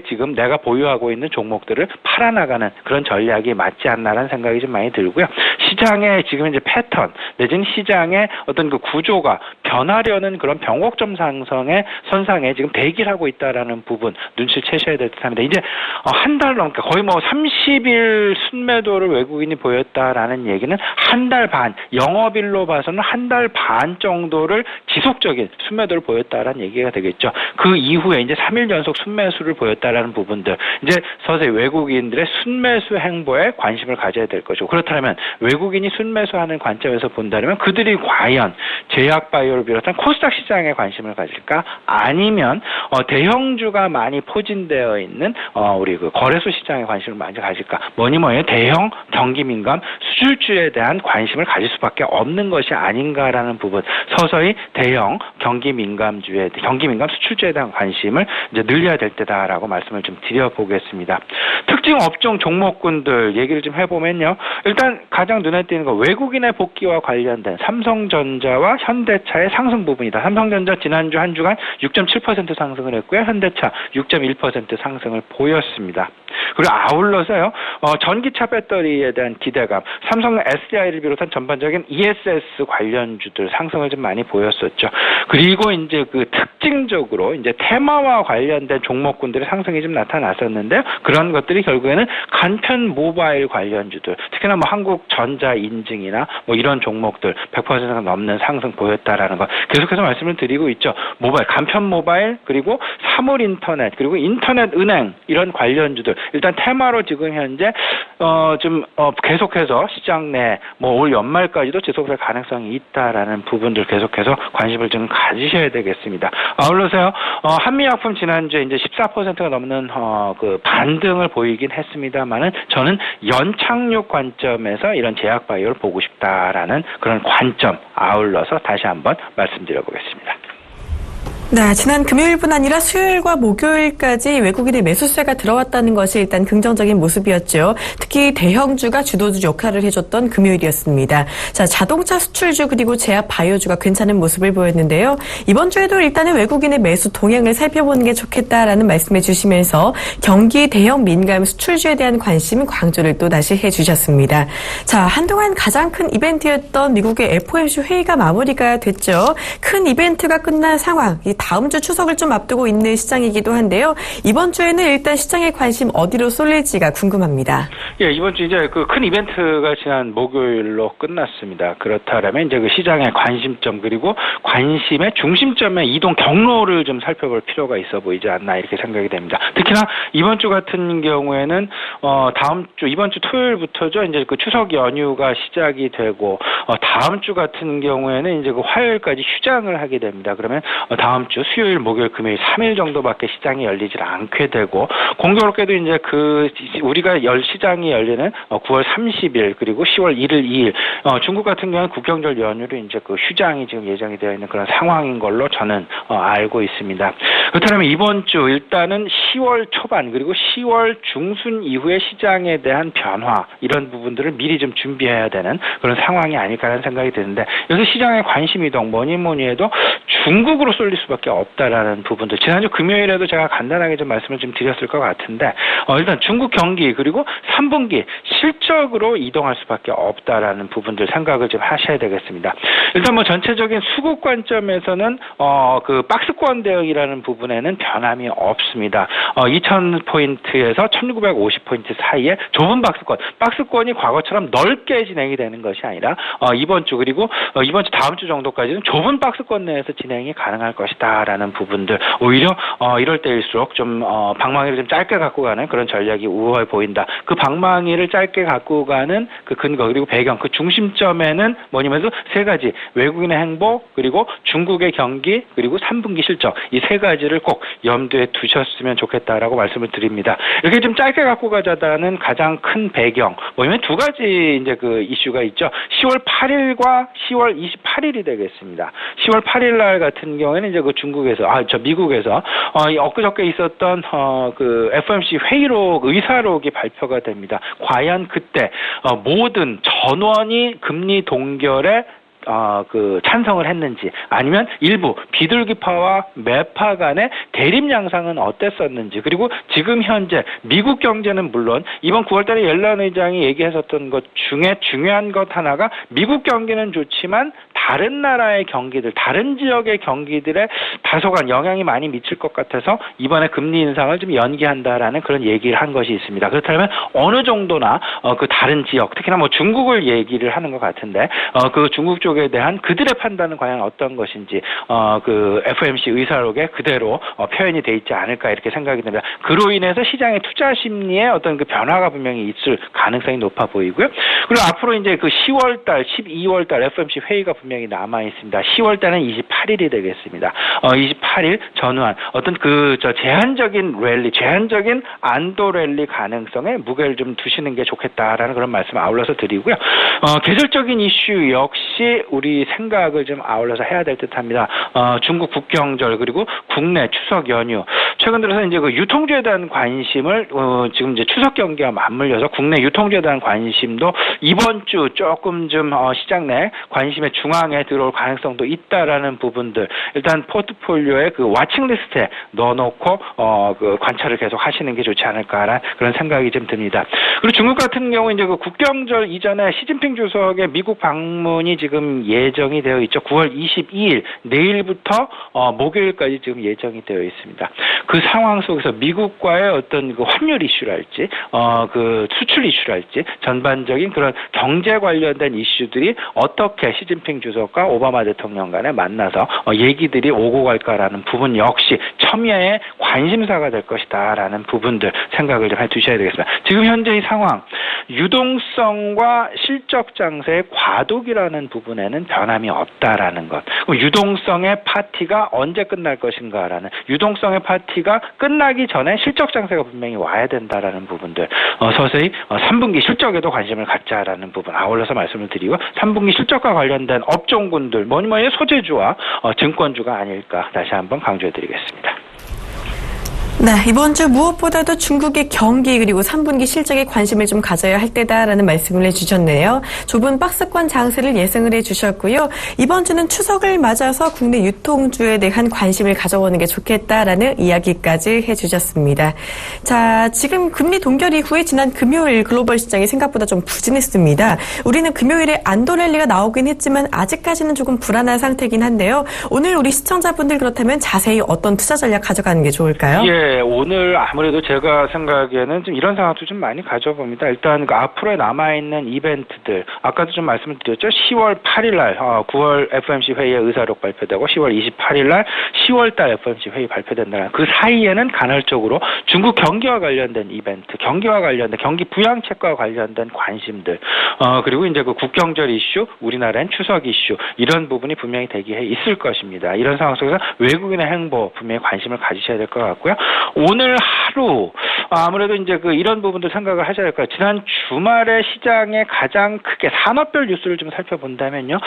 Speaker 5: 지금 내가 보유하고 있는 종목들을 팔아나가는 그런 전략이 맞지 않나라는 생각이 좀 많이 들고요. 시장의 지금 이제 패턴 내지는 시장의 어떤 그 구조가 변하려는 그런 변곡점 상승의 선상에 지금 대기를 하고 있다라는 부분 눈치를 채셔야 될 듯합니다. 이제 한 달 넘게 거의 30일 순매도를 외국인이 보였다라는 얘기는 한 달 반, 영업일로 봐서는 한 달 반 정도를 지속적인 순매도를 보였다라는 얘기가 되겠죠. 그 이후에 이제 3일 연속 순매수를 보였다라는 부분들, 이제 서서히 외국인들의 순매수 행보에 관심을 가져야 될 거죠. 그렇다면 외국인이 순매수하는 관점에서 본다면 그들이 과연 제약 바이오를 비롯한 코스닥 시장에 관심을 가질까? 아니면 대형주가 많이 포진되어 있는 우리 그 거래소 시장에 관심을 많이 가질까? 뭐니 대형 경기 민감 수출주에 대한 관심을 가질 수밖에 없는 것이 아닌가라는 부분. 서서히 대형 경기 민감 수출주에 대한 관심을 이제 늘려야 될 때다라고 말씀을 좀 드려보겠습니다. 특징 업종 종목군들 얘기를 좀 해보면요. 일단 가장 눈에 띄는 거 외국인의 복귀와 관련된 삼성전자와 현대차의 상승 부분이다. 삼성전자 지난주 한 주간 6.7% 상승을 했고요. 현대차 6.1% 상승을 보였습니다. 그리고 아울러서요. 전기차 배터리에 대한 기대감, 삼성 SDI를 비롯한 전반적인 ESS 관련주들 상승을 좀 많이 보였었죠. 그리고 이제 그 특징적으로 이제 테마와 관련된 종목군들의 상승이 좀 나타났었는데요. 그런 것들이 결국에는 간편 모바일 관련주들, 특히나 뭐 한국전자 인증이나 뭐 이런 종목들 100%가 넘는 상승 보였다라는 거 계속해서 말씀을 드리고 있죠. 모바일, 간편 모바일, 그리고 사물 인터넷, 그리고 인터넷 은행 이런 관련주들 일단 테마로 지금 현재 계속해서 시장 내 뭐 올 연말까지도 지속될 가능성이 있다라는 부분들 계속해서 관심을 좀 가지셔야 되겠습니다. 아울러서요. 한미약품 지난주에 이제 14%가 넘는 그 반등을 보이긴 했습니다만은 저는 연착륙 관점에서 이런 제약바이오를 보고 싶다라는 그런 관점 아울러서 다시 한번 말씀드려보겠습니다.
Speaker 2: 네, 지난 금요일뿐 아니라 수요일과 목요일까지 외국인의 매수세가 들어왔다는 것이 일단 긍정적인 모습이었죠. 특히 대형주가 주도주 역할을 해줬던 금요일이었습니다. 자, 자동차 수출주 그리고 제약 바이오주가 괜찮은 모습을 보였는데요. 이번 주에도 일단은 외국인의 매수 동향을 살펴보는 게 좋겠다라는 말씀해 주시면서 경기 대형 민감 수출주에 대한 관심 강조를 또 다시 해주셨습니다. 자, 한동안 가장 큰 이벤트였던 미국의 FOMC 회의가 마무리가 됐죠. 큰 이벤트가 끝난 상황, 다음 주 추석을 좀 앞두고 있는 시장이기도 한데요. 이번 주에는 일단 시장의 관심 어디로 쏠릴지가 궁금합니다.
Speaker 5: 예, 이번 주 이제 그 큰 이벤트가 지난 목요일로 끝났습니다. 그렇다면 이제 그 시장의 관심점 그리고 관심의 중심점의 이동 경로를 좀 살펴볼 필요가 있어 보이지 않나 이렇게 생각이 됩니다. 특히나 이번 주 같은 경우에는 다음 주 이번 주 토요일부터죠. 이제 그 추석 연휴가 시작이 되고 다음 주 같은 경우에는 이제 그 화요일까지 휴장을 하게 됩니다. 그러면 다음 주 수요일, 목요일, 금요일 3일 정도밖에 시장이 열리질 않게 되고 공교롭게도 이제 그 우리가 시장이 열리는 9월 30일 그리고 10월 1일, 2일 중국 같은 경우는 국경절 연휴로 이제 그 휴장이 지금 예정이 되어 있는 그런 상황인 걸로 저는 알고 있습니다. 그렇다면 이번 주 일단은 10월 초반 그리고 10월 중순 이후의 시장에 대한 변화 이런 부분들을 미리 좀 준비해야 되는 그런 상황이 아닐까라는 생각이 드는데 여기서 시장의 관심 이동 뭐니 해도 중국으로 쏠릴 수밖에 없다라는 부분들. 지난주 금요일에도 제가 간단하게 좀 말씀을 좀 드렸을 것 같은데 일단 중국 경기 그리고 3분기 실적으로 이동할 수밖에 없다라는 부분들 생각을 좀 하셔야 되겠습니다. 일단 뭐 전체적인 수급 관점에서는 그 박스권 대응이라는 부분에는 변함이 없습니다. 2,000포인트에서 1,950포인트 사이에 좁은 박스권이 과거처럼 넓게 진행이 되는 것이 아니라 이번 주 그리고 이번 주 다음 주 정도까지는 좁은 박스권 내에서 진행이 가능할 것이다라는 부분들 오히려 이럴 때일수록 좀 방망이를 좀 짧게 갖고 가는 그런 전략이 우호해 보인다. 그 방망이를 짧게 갖고 가는 그 근거 그리고 배경 그 중심점에는 뭐냐면서 세 가지 외국인의 행보 그리고 중국의 경기 그리고 3분기 실적 이 세 가지를 꼭 염두에 두셨으면 좋겠다라고 말씀을 드립니다. 이렇게 좀 짧게 갖고 가자다는 가장 큰 배경 뭐냐면 두 가지 이제 그 이슈가 있죠. 10월 8일과 10월 28일이 되겠습니다. 10월 8일 날 같은 경우에는 이제 그 미국에서 엊그저께 있었던 그 FOMC 회의록 의사록이 발표가 됩니다. 과연 그때 모든 전원이 금리 동결에 그 찬성을 했는지 아니면 일부 비둘기파와 매파 간의 대립 양상은 어땠었는지 그리고 지금 현재 미국 경제는 물론 이번 9월달에 옐런 의장이 얘기했었던 것 중에 중요한 것 하나가 미국 경기는 좋지만 다른 나라의 경기들, 다른 지역의 경기들에 다소간 영향이 많이 미칠 것 같아서 이번에 금리 인상을 좀 연기한다라는 그런 얘기를 한 것이 있습니다. 그렇다면 어느 정도나 그 다른 지역, 특히나 뭐 중국을 얘기를 하는 것 같은데 그 중국 쪽에 대한 그들의 판단은 과연 어떤 것인지 그 FOMC 의사록에 그대로 표현이 돼 있지 않을까 이렇게 생각이 됩니다. 그로 인해서 시장의 투자 심리에 어떤 그 변화가 분명히 있을 가능성이 높아 보이고요. 그리고 앞으로 이제 그 10월달, 12월달 FOMC 회의가 분명히 남아 있습니다. 10월달은 28일이 되겠습니다. 28일 전후한 어떤 제한적인 랠리, 제한적인 안도 랠리 가능성에 무게를 좀 두시는 게 좋겠다라는 그런 말씀 아울러서 드리고요. 계절적인 이슈 역시 우리 생각을 좀 아울러서 해야 될 듯합니다. 중국 국경절 그리고 국내 추석 연휴 최근 들어서 이제 그 유통주에 대한 관심을 지금 이제 추석 경기와 맞물려서 국내 유통주에 대한 관심도 이번 주 조금 좀 시장 내 관심의 중앙에 들어올 가능성도 있다라는 부분들 일단 포트폴리오에 그 와칭 리스트에 넣어놓고 그 관찰을 계속 하시는 게 좋지 않을까라는 그런 생각이 좀 듭니다. 그리고 중국 같은 경우 이제 그 국경절 이전에 시진핑 주석의 미국 방문이 지금 예정이 되어 있죠. 9월 22일 내일부터 목요일까지 지금 예정이 되어 있습니다. 그 상황 속에서 미국과의 어떤 그 환율 이슈랄지, 그 수출 이슈랄지 전반적인 그런 경제 관련된 이슈들이 어떻게 시진핑 주석과 오바마 대통령 간에 만나서 얘기들이 오고 갈까라는 부분 역시 첨예의 관심사가 될 것이다라는 부분들 생각을 좀 해두셔야 되겠습니다. 지금 현재 이 상황, 유동성과 실적 장세의 과도기라는 부분에는 변함이 없다라는 것. 유동성의 파티가 언제 끝날 것인가라는 유동성의 파티가 끝나기 전에 실적 장세가 분명히 와야 된다라는 부분들 서서히 3분기 실적에도 관심을 갖자라는 부분 아울러서 말씀을 드리고 3분기 실적과 관련된 업종군들 뭐니 소재주와 증권주가 아닐까 다시 한번 강조해드리겠습니다.
Speaker 2: 네, 이번 주 무엇보다도 중국의 경기 그리고 3분기 실적에 관심을 좀 가져야 할 때다라는 말씀을 해주셨네요. 좁은 박스권 장세를 예상을 해주셨고요. 이번 주는 추석을 맞아서 국내 유통주에 대한 관심을 가져보는 게 좋겠다라는 이야기까지 해주셨습니다. 자, 지금 금리 동결 이후에 지난 금요일 글로벌 시장이 생각보다 좀 부진했습니다. 우리는 금요일에 안도랠리가 나오긴 했지만 아직까지는 조금 불안한 상태긴 한데요. 오늘 우리 시청자분들 그렇다면 자세히 어떤 투자 전략 가져가는 게 좋을까요?
Speaker 5: 예. 오늘 아무래도 제가 생각에는 좀 이런 상황도 좀 많이 가져봅니다. 일단 그 앞으로 남아있는 이벤트들, 아까도 좀 말씀을 드렸죠. 10월 8일 날 9월 FOMC 회의의 의사록 발표되고 10월 28일 날 10월 달 FOMC 회의 발표된다는 그 사이에는 간헐적으로 중국 경기와 관련된 이벤트, 경기와 관련된 경기 부양책과 관련된 관심들, 그리고 이제 그 국경절 이슈, 우리나라엔 추석 이슈 이런 부분이 분명히 대기해 있을 것입니다. 이런 상황 속에서 외국인의 행보 분명히 관심을 가지셔야 될 것 같고요. 오늘 하루 아무래도 이제 그 이런 부분도 생각을 하셔야 될 거예요. 지난 주말에 시장에 가장 크게 산업별 뉴스를 좀 살펴본다면요.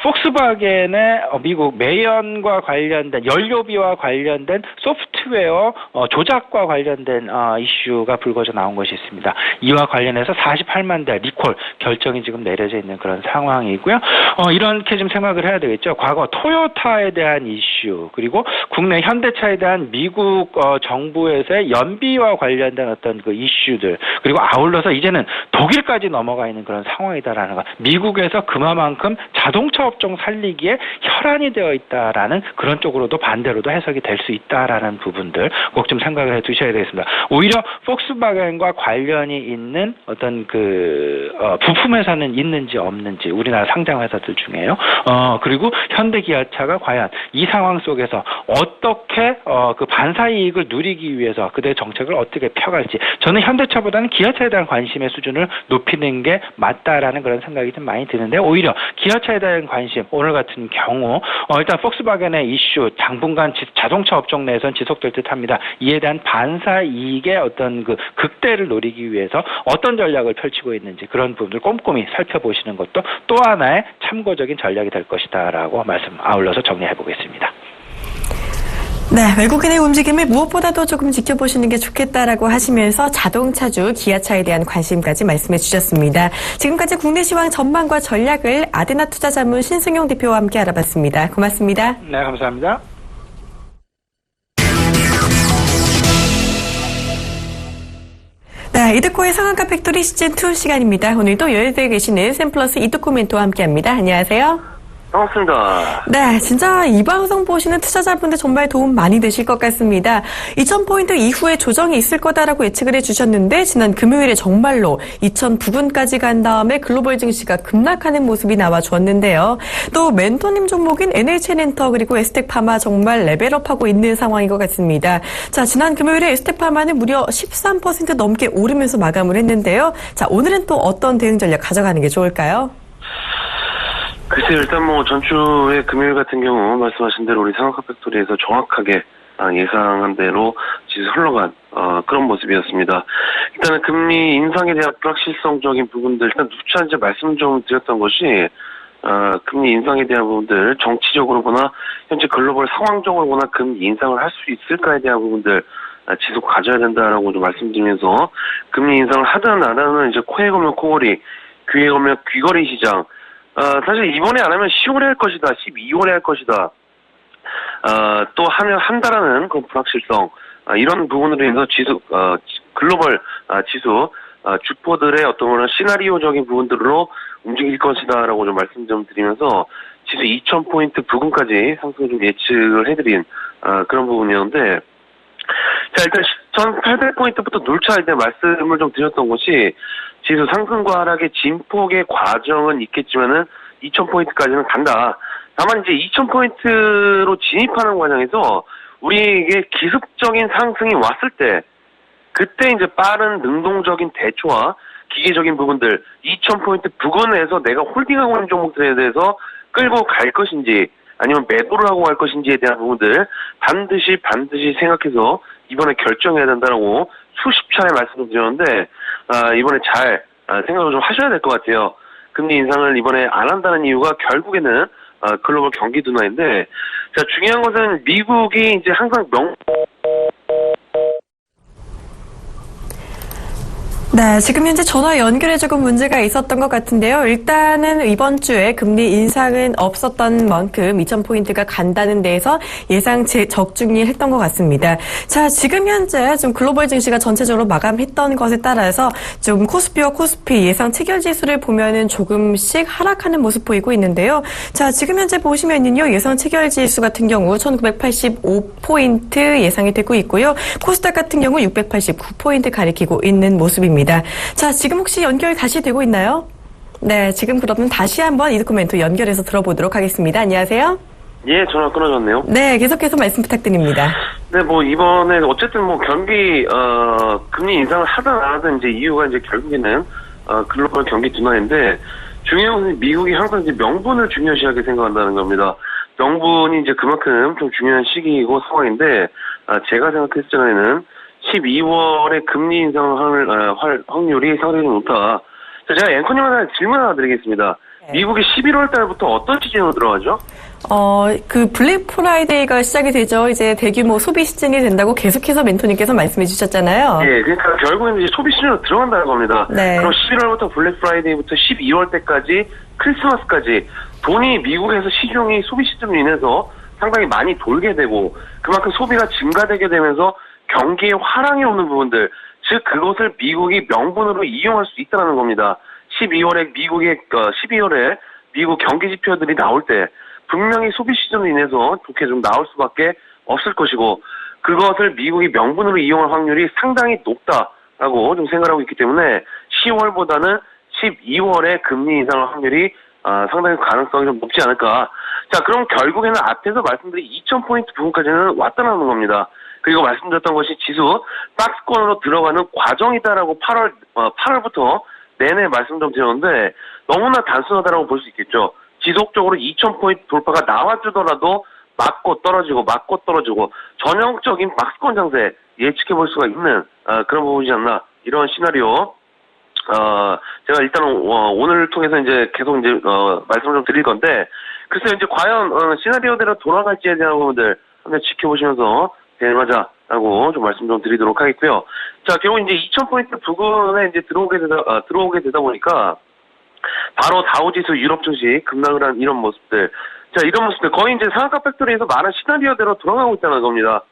Speaker 5: 폭스바겐의 미국 매연과 관련된 연료비와 관련된 소프트웨어 조작과 관련된 이슈가 불거져 나온 것이 있습니다. 이와 관련해서 48만 대 리콜 결정이 지금 내려져 있는 그런 상황이고요. 이렇게 좀 생각을 해야 되겠죠. 과거 토요타에 대한 이슈 그리고 국내 현대차에 대한 미국 정부에서의 연비와 관련된 어떤 그 이슈들 그리고 아울러서 이제는 독일까지 넘어가 있는 그런 상황이다라는 것. 미국에서 그만큼 자동차 업종 살리기에 혈안이 되어 있다라는 그런 쪽으로도 반대로도 해석이 될 수 있다라는 부분들 꼭 좀 생각을 해두셔야 되겠습니다. 오히려 폭스바겐과 관련이 있는 어떤 그 부품 회사는 있는지 없는지 우리나라 상장 회사들 중에요. 그리고 현대기아차가 과연 이 상황 속에서 어떻게 그 반사 이익을 누리기 위해서 그들의 정책을 어떻게 펴갈지 저는 현대차보다는 기아차에 대한 관심의 수준을 높이는 게 맞다라는 그런 생각이 좀 많이 드는데 오히려 기아차에 대한 관심 오늘 같은 경우 일단 폭스바겐의 이슈 당분간 자동차 업종 내에서는 지속될 듯합니다. 이에 대한 반사 이익의 어떤 그 극대를 노리기 위해서 어떤 전략을 펼치고 있는지 그런 부분을 꼼꼼히 살펴보시는 것도 또 하나의 참고적인 전략이 될 것이다라고 말씀 아울러서 정리해 보겠습니다.
Speaker 2: 네, 외국인의 움직임을 무엇보다도 조금 지켜보시는 게 좋겠다라고 하시면서 자동차주 기아차에 대한 관심까지 말씀해 주셨습니다. 지금까지 국내 시황 전망과 전략을 아데나 투자자문 신승용 대표와 함께 알아봤습니다. 고맙습니다.
Speaker 5: 네, 감사합니다.
Speaker 2: 네, 이드코의 상한가 팩토리 시즌2 시간입니다. 오늘도 여의도에 계시는 샘플러스 이토코 멘토와 함께합니다. 안녕하세요.
Speaker 6: 반갑습니다.
Speaker 2: 네, 진짜 이 방송 보시는 투자자분들 정말 도움 많이 되실 것 같습니다. 2000포인트 이후에 조정이 있을 거다라고 예측을 해주셨는데 지난 금요일에 정말로 2000 부근까지 간 다음에 글로벌 증시가 급락하는 모습이 나와주었는데요. 또 멘토님 종목인 NHN엔터 그리고 에스텍파마 정말 레벨업하고 있는 상황인 것 같습니다. 자, 지난 금요일에 에스텍파마는 무려 13% 넘게 오르면서 마감을 했는데요. 자, 오늘은 또 어떤 대응 전략 가져가는 게 좋을까요?
Speaker 6: 글쎄요, 일단 전주의 금요일 같은 경우 말씀하신 대로 우리 상한가 팩토리에서 정확하게 예상한 대로 지수 흘러간 그런 모습이었습니다. 일단은 금리 인상에 대한 불확실성적인 부분들 일단 누차 이제 말씀 좀 드렸던 것이 금리 인상에 대한 부분들, 정치적으로 보나 현재 글로벌 상황적으로 보나 금리 인상을 할 수 있을까에 대한 부분들 지속 가져야 된다라고 좀 말씀드리면서, 금리 인상을 하든 안 하든 이제 코에 걸면 코걸이, 귀에 걸면 귀걸이 시장. 사실 이번에 안 하면 10월에 할 것이다, 12월에 할 것이다. 또 하면 한다라는 그런 불확실성, 이런 부분으로 인해서 글로벌 지수, 주포들의 어떤 그런 시나리오적인 부분들로 움직일 것이다라고 좀 말씀 좀 드리면서, 지수 2000포인트 부근까지 상승을 좀 예측을 해드린, 그런 부분이었는데, 자, 일단 1800포인트부터 눌차에 대한 말씀을 좀 드렸던 것이, 지수 상승과 하락의 진폭의 과정은 있겠지만은 2000포인트까지는 간다. 다만 이제 2000포인트로 진입하는 과정에서 우리에게 기습적인 상승이 왔을 때, 그때 이제 빠른 능동적인 대처와 기계적인 부분들, 2000포인트 부근에서 내가 홀딩하고 있는 종목들에 대해서 끌고 갈 것인지 아니면 매도를 하고 갈 것인지에 대한 부분들 반드시 생각해서 이번에 결정해야 된다라고 수십 차례 말씀을 드렸는데, 이번에 잘 생각을 좀 하셔야 될 것 같아요. 금리 인상을 이번에 안 한다는 이유가 결국에는 글로벌 경기 둔화인데, 자, 중요한 것은 미국이 이제 항상
Speaker 2: 네, 지금 현재 전화 연결에 조금 문제가 있었던 것 같은데요. 일단은 이번 주에 금리 인상은 없었던 만큼 2000포인트가 간다는 데에서 예상 적중을 했던 것 같습니다. 자, 지금 현재 좀 글로벌 증시가 전체적으로 마감했던 것에 따라서 좀 코스피와 코스피 예상 체결 지수를 보면은 조금씩 하락하는 모습 보이고 있는데요. 자, 지금 현재 보시면은요, 예상 체결 지수 같은 경우 1985포인트 예상이 되고 있고요. 코스닥 같은 경우 689포인트 가리키고 있는 모습입니다. 자, 지금 혹시 연결 다시 되고 있나요? 네, 지금 그러면 다시 한번 이드코멘트 연결해서 들어보도록 하겠습니다. 안녕하세요.
Speaker 6: 예, 전화 끊어졌네요.
Speaker 2: 네, 계속해서 말씀 부탁드립니다.
Speaker 6: 네, 뭐 이번에 어쨌든 뭐 경기 금리 인상을 하든 안 하든 이제 이유가 이제 결국에는 글로벌 경기 둔화인데, 중요한 것은 미국이 항상 이제 명분을 중요시하게 생각한다는 겁니다. 명분이 이제 그만큼 좀 중요한 시기이고 상황인데, 제가 생각했을 적에는 12월에 금리 인상 확률이 상당히 높다. 자, 제가 앵커님한테 질문 하나 드리겠습니다.
Speaker 2: 네.
Speaker 6: 미국이 11월 달부터 어떤 시즌으로 들어가죠?
Speaker 2: 그 블랙 프라이데이가 시작이 되죠. 이제 대규모 소비 시즌이 된다고 계속해서 멘토님께서 말씀해 주셨잖아요.
Speaker 6: 예, 그러니까 결국에는 이제 소비 시즌으로 들어간다는 겁니다.
Speaker 2: 네.
Speaker 6: 그럼 11월부터 블랙 프라이데이부터 12월 때까지 크리스마스까지 돈이 미국에서 시중이 소비 시즌으로 인해서 상당히 많이 돌게 되고, 그만큼 소비가 증가되게 되면서 경기에 화랑이 오는 부분들, 즉 그것을 미국이 명분으로 이용할 수 있다는 겁니다. 12월에 미국 경기 지표들이 나올 때 분명히 소비 시즌으로 인해서 좋게 좀 나올 수밖에 없을 것이고, 그것을 미국이 명분으로 이용할 확률이 상당히 높다라고 좀 생각하고 있기 때문에 10월보다는 12월에 금리 인상 확률이 상당히 가능성이 좀 높지 않을까. 자, 그럼 결국에는 앞에서 말씀드린 2000포인트 부분까지는 왔다는 겁니다. 그리고 말씀드렸던 것이 지수 박스권으로 들어가는 과정이다라고 8월부터 내내 말씀 좀 드렸는데, 너무나 단순하다라고 볼 수 있겠죠. 지속적으로 2000포인트 돌파가 나와주더라도 맞고 떨어지고 전형적인 박스권 장세 예측해 볼 수가 있는 그런 부분이지 않나, 이런 시나리오. 제가 일단 오늘 통해서 이제 계속 이제 말씀을 좀 드릴 건데, 글쎄 이제 과연 시나리오대로 돌아갈지에 대한 부분들 한번 지켜보시면서 대응하자라고 좀 말씀 좀 드리도록 하겠고요. 자, 결국 이제 2000포인트 부근에 이제 들어오게 되다 보니까 바로 다우지수 유럽 증시 급락을 한 이런 모습들. 자, 이런 모습들 거의 이제 상한가 팩토리에서 많은 시나리오대로 돌아가고 있다는 겁니다.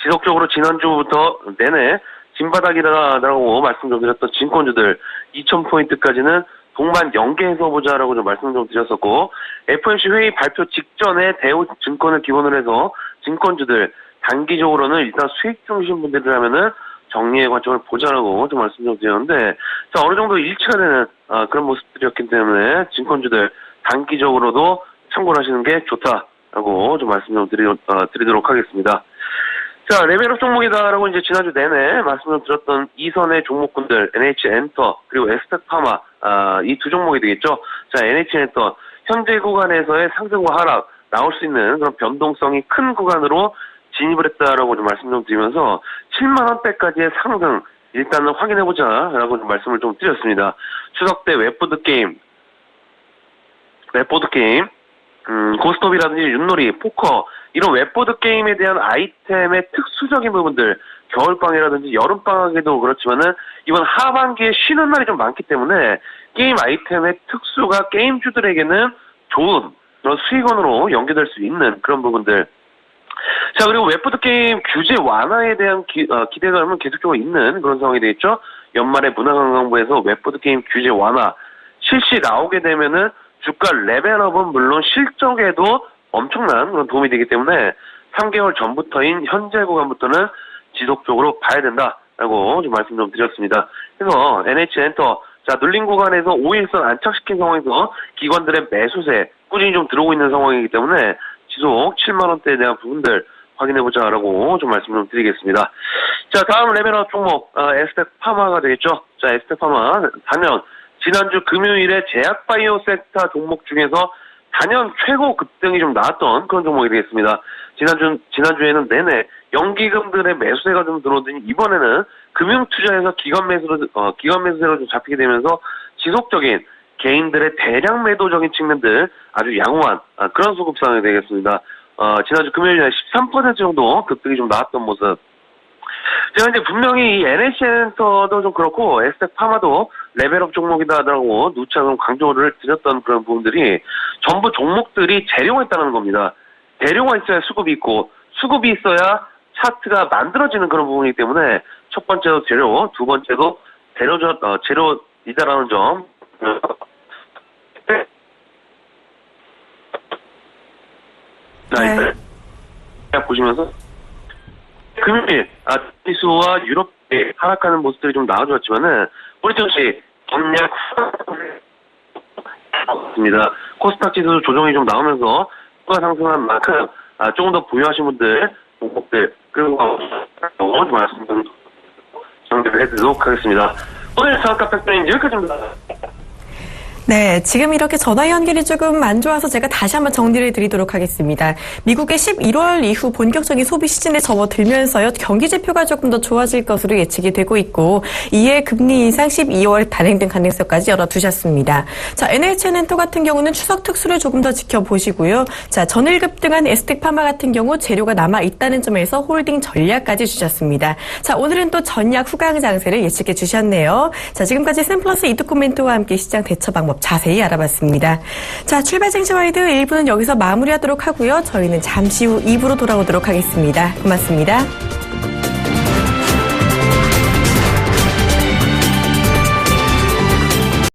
Speaker 6: 지속적으로 지난주부터 내내 진바닥이다라고 말씀 좀 드렸던 증권주들 2000포인트까지는 동반 연계해서 보자라고 좀 말씀 좀 드렸었고, FOMC 회의 발표 직전에 대우 증권을 기본으로 해서 증권주들 단기적으로는 일단 수익 중심 분들이라면은 정리의 관점을 보자라고 좀 말씀 좀 드렸는데, 자, 어느 정도 일치가 되는 그런 모습들이었기 때문에 증권주들 단기적으로도 참고를 하시는 게 좋다라고 좀 말씀 좀 드리도록 하겠습니다. 자, 레벨업 종목이다라고 이제 지난주 내내 말씀을 드렸던 이선의 종목군들, NH엔터, 그리고 에스텍파마, 이 두 종목이 되겠죠. 자, NH엔터, 현재 구간에서의 상승과 하락, 나올 수 있는 그런 변동성이 큰 구간으로 진입을 했다라고 좀 말씀 좀 드리면서 7만원대까지의 상승, 일단은 확인해보자라고 좀 말씀을 좀 드렸습니다. 추석 때 웹보드 게임, 웹보드 게임, 고스톱이라든지 윷놀이, 포커 이런 웹보드 게임에 대한 아이템의 특수적인 부분들 겨울방학이라든지 여름방학에도 그렇지만은 이번 하반기에 쉬는 날이 좀 많기 때문에 게임 아이템의 특수가 게임주들에게는 좋은 그런 수익원으로 연계될 수 있는 그런 부분들. 자, 그리고 웹보드 게임 규제 완화에 대한 기대감은 계속적으로 있는 그런 상황이 되겠죠. 연말에 문화관광부에서 웹보드 게임 규제 완화 실시 나오게 되면은 주가 레벨업은 물론 실적에도 엄청난 그런 도움이 되기 때문에 3개월 전부터인 현재 구간부터는 지속적으로 봐야 된다라고 좀 말씀 좀 드렸습니다. 그래서 NH엔터 자 눌린 구간에서 5일선 안착시킨 상황에서 기관들의 매수세 꾸준히 좀 들어오고 있는 상황이기 때문에 지속 7만 원대에 대한 부분들 확인해보자라고 좀 말씀 좀 드리겠습니다. 자, 다음 레벨업 종목 에스텍 파마가 되겠죠. 자, 에스텍 파마 단연 지난주 금요일에 제약바이오 섹터 종목 중에서 단연 최고 급등이 좀 나왔던 그런 종목이 되겠습니다. 지난주에는 내내 연기금들의 매수세가 좀 들어오더니 이번에는 금융투자에서 기관 매수세로 좀 잡히게 되면서 지속적인 개인들의 대량 매도적인 측면들 아주 양호한 그런 수급 상황이 되겠습니다. 지난주 금요일에 13% 정도 급등이 좀 나왔던 모습. 제가 이제 분명히 이 NH엔터도 좀 그렇고 에스텍 파마도 레벨업 종목이다라고 누차 좀 강조를 드렸던 그런 부분들이 전부 종목들이 재료가 있다는 겁니다. 재료가 있어야 수급이 있고 수급이 있어야 차트가 만들어지는 그런 부분이기 때문에 첫 번째도 재료, 두 번째도 재료이다라는 점. 네. 보시면서 금요일 지수와 유럽이 하락하는 모습들이 좀 나와주었지만은 우리 증시 전략 있습니다. 코스닥 지수 조정이 좀 나오면서 수가 상승한 만큼 조금 더 보유하신 분들 종목들 그리고 좀 말씀 좀 정리를 해드리도록 하겠습니다. 오늘 정확한 팩트는 여기까지입니다.
Speaker 2: 네, 지금 이렇게 전화 연결이 조금 안 좋아서 제가 다시 한번 정리를 드리도록 하겠습니다. 미국의 11월 이후 본격적인 소비 시즌에 접어들면서요, 경기 지표가 조금 더 좋아질 것으로 예측이 되고 있고, 이에 금리 인상 12월 단행된 가능성까지 열어두셨습니다. 자, NH엔터 같은 경우는 추석 특수를 조금 더 지켜보시고요. 자, 전일 급등한 에스텍 파마 같은 경우 재료가 남아 있다는 점에서 홀딩 전략까지 주셨습니다. 자, 오늘은 또 전략 후강 장세를 예측해 주셨네요. 자, 지금까지 샘플러스 이득 코멘트와 함께 시장 대처 방법 자세히 알아봤습니다. 자, 출발 쟁취와이드 1부는 여기서 마무리하도록 하고요. 저희는 잠시 후 2부로 돌아오도록 하겠습니다. 고맙습니다.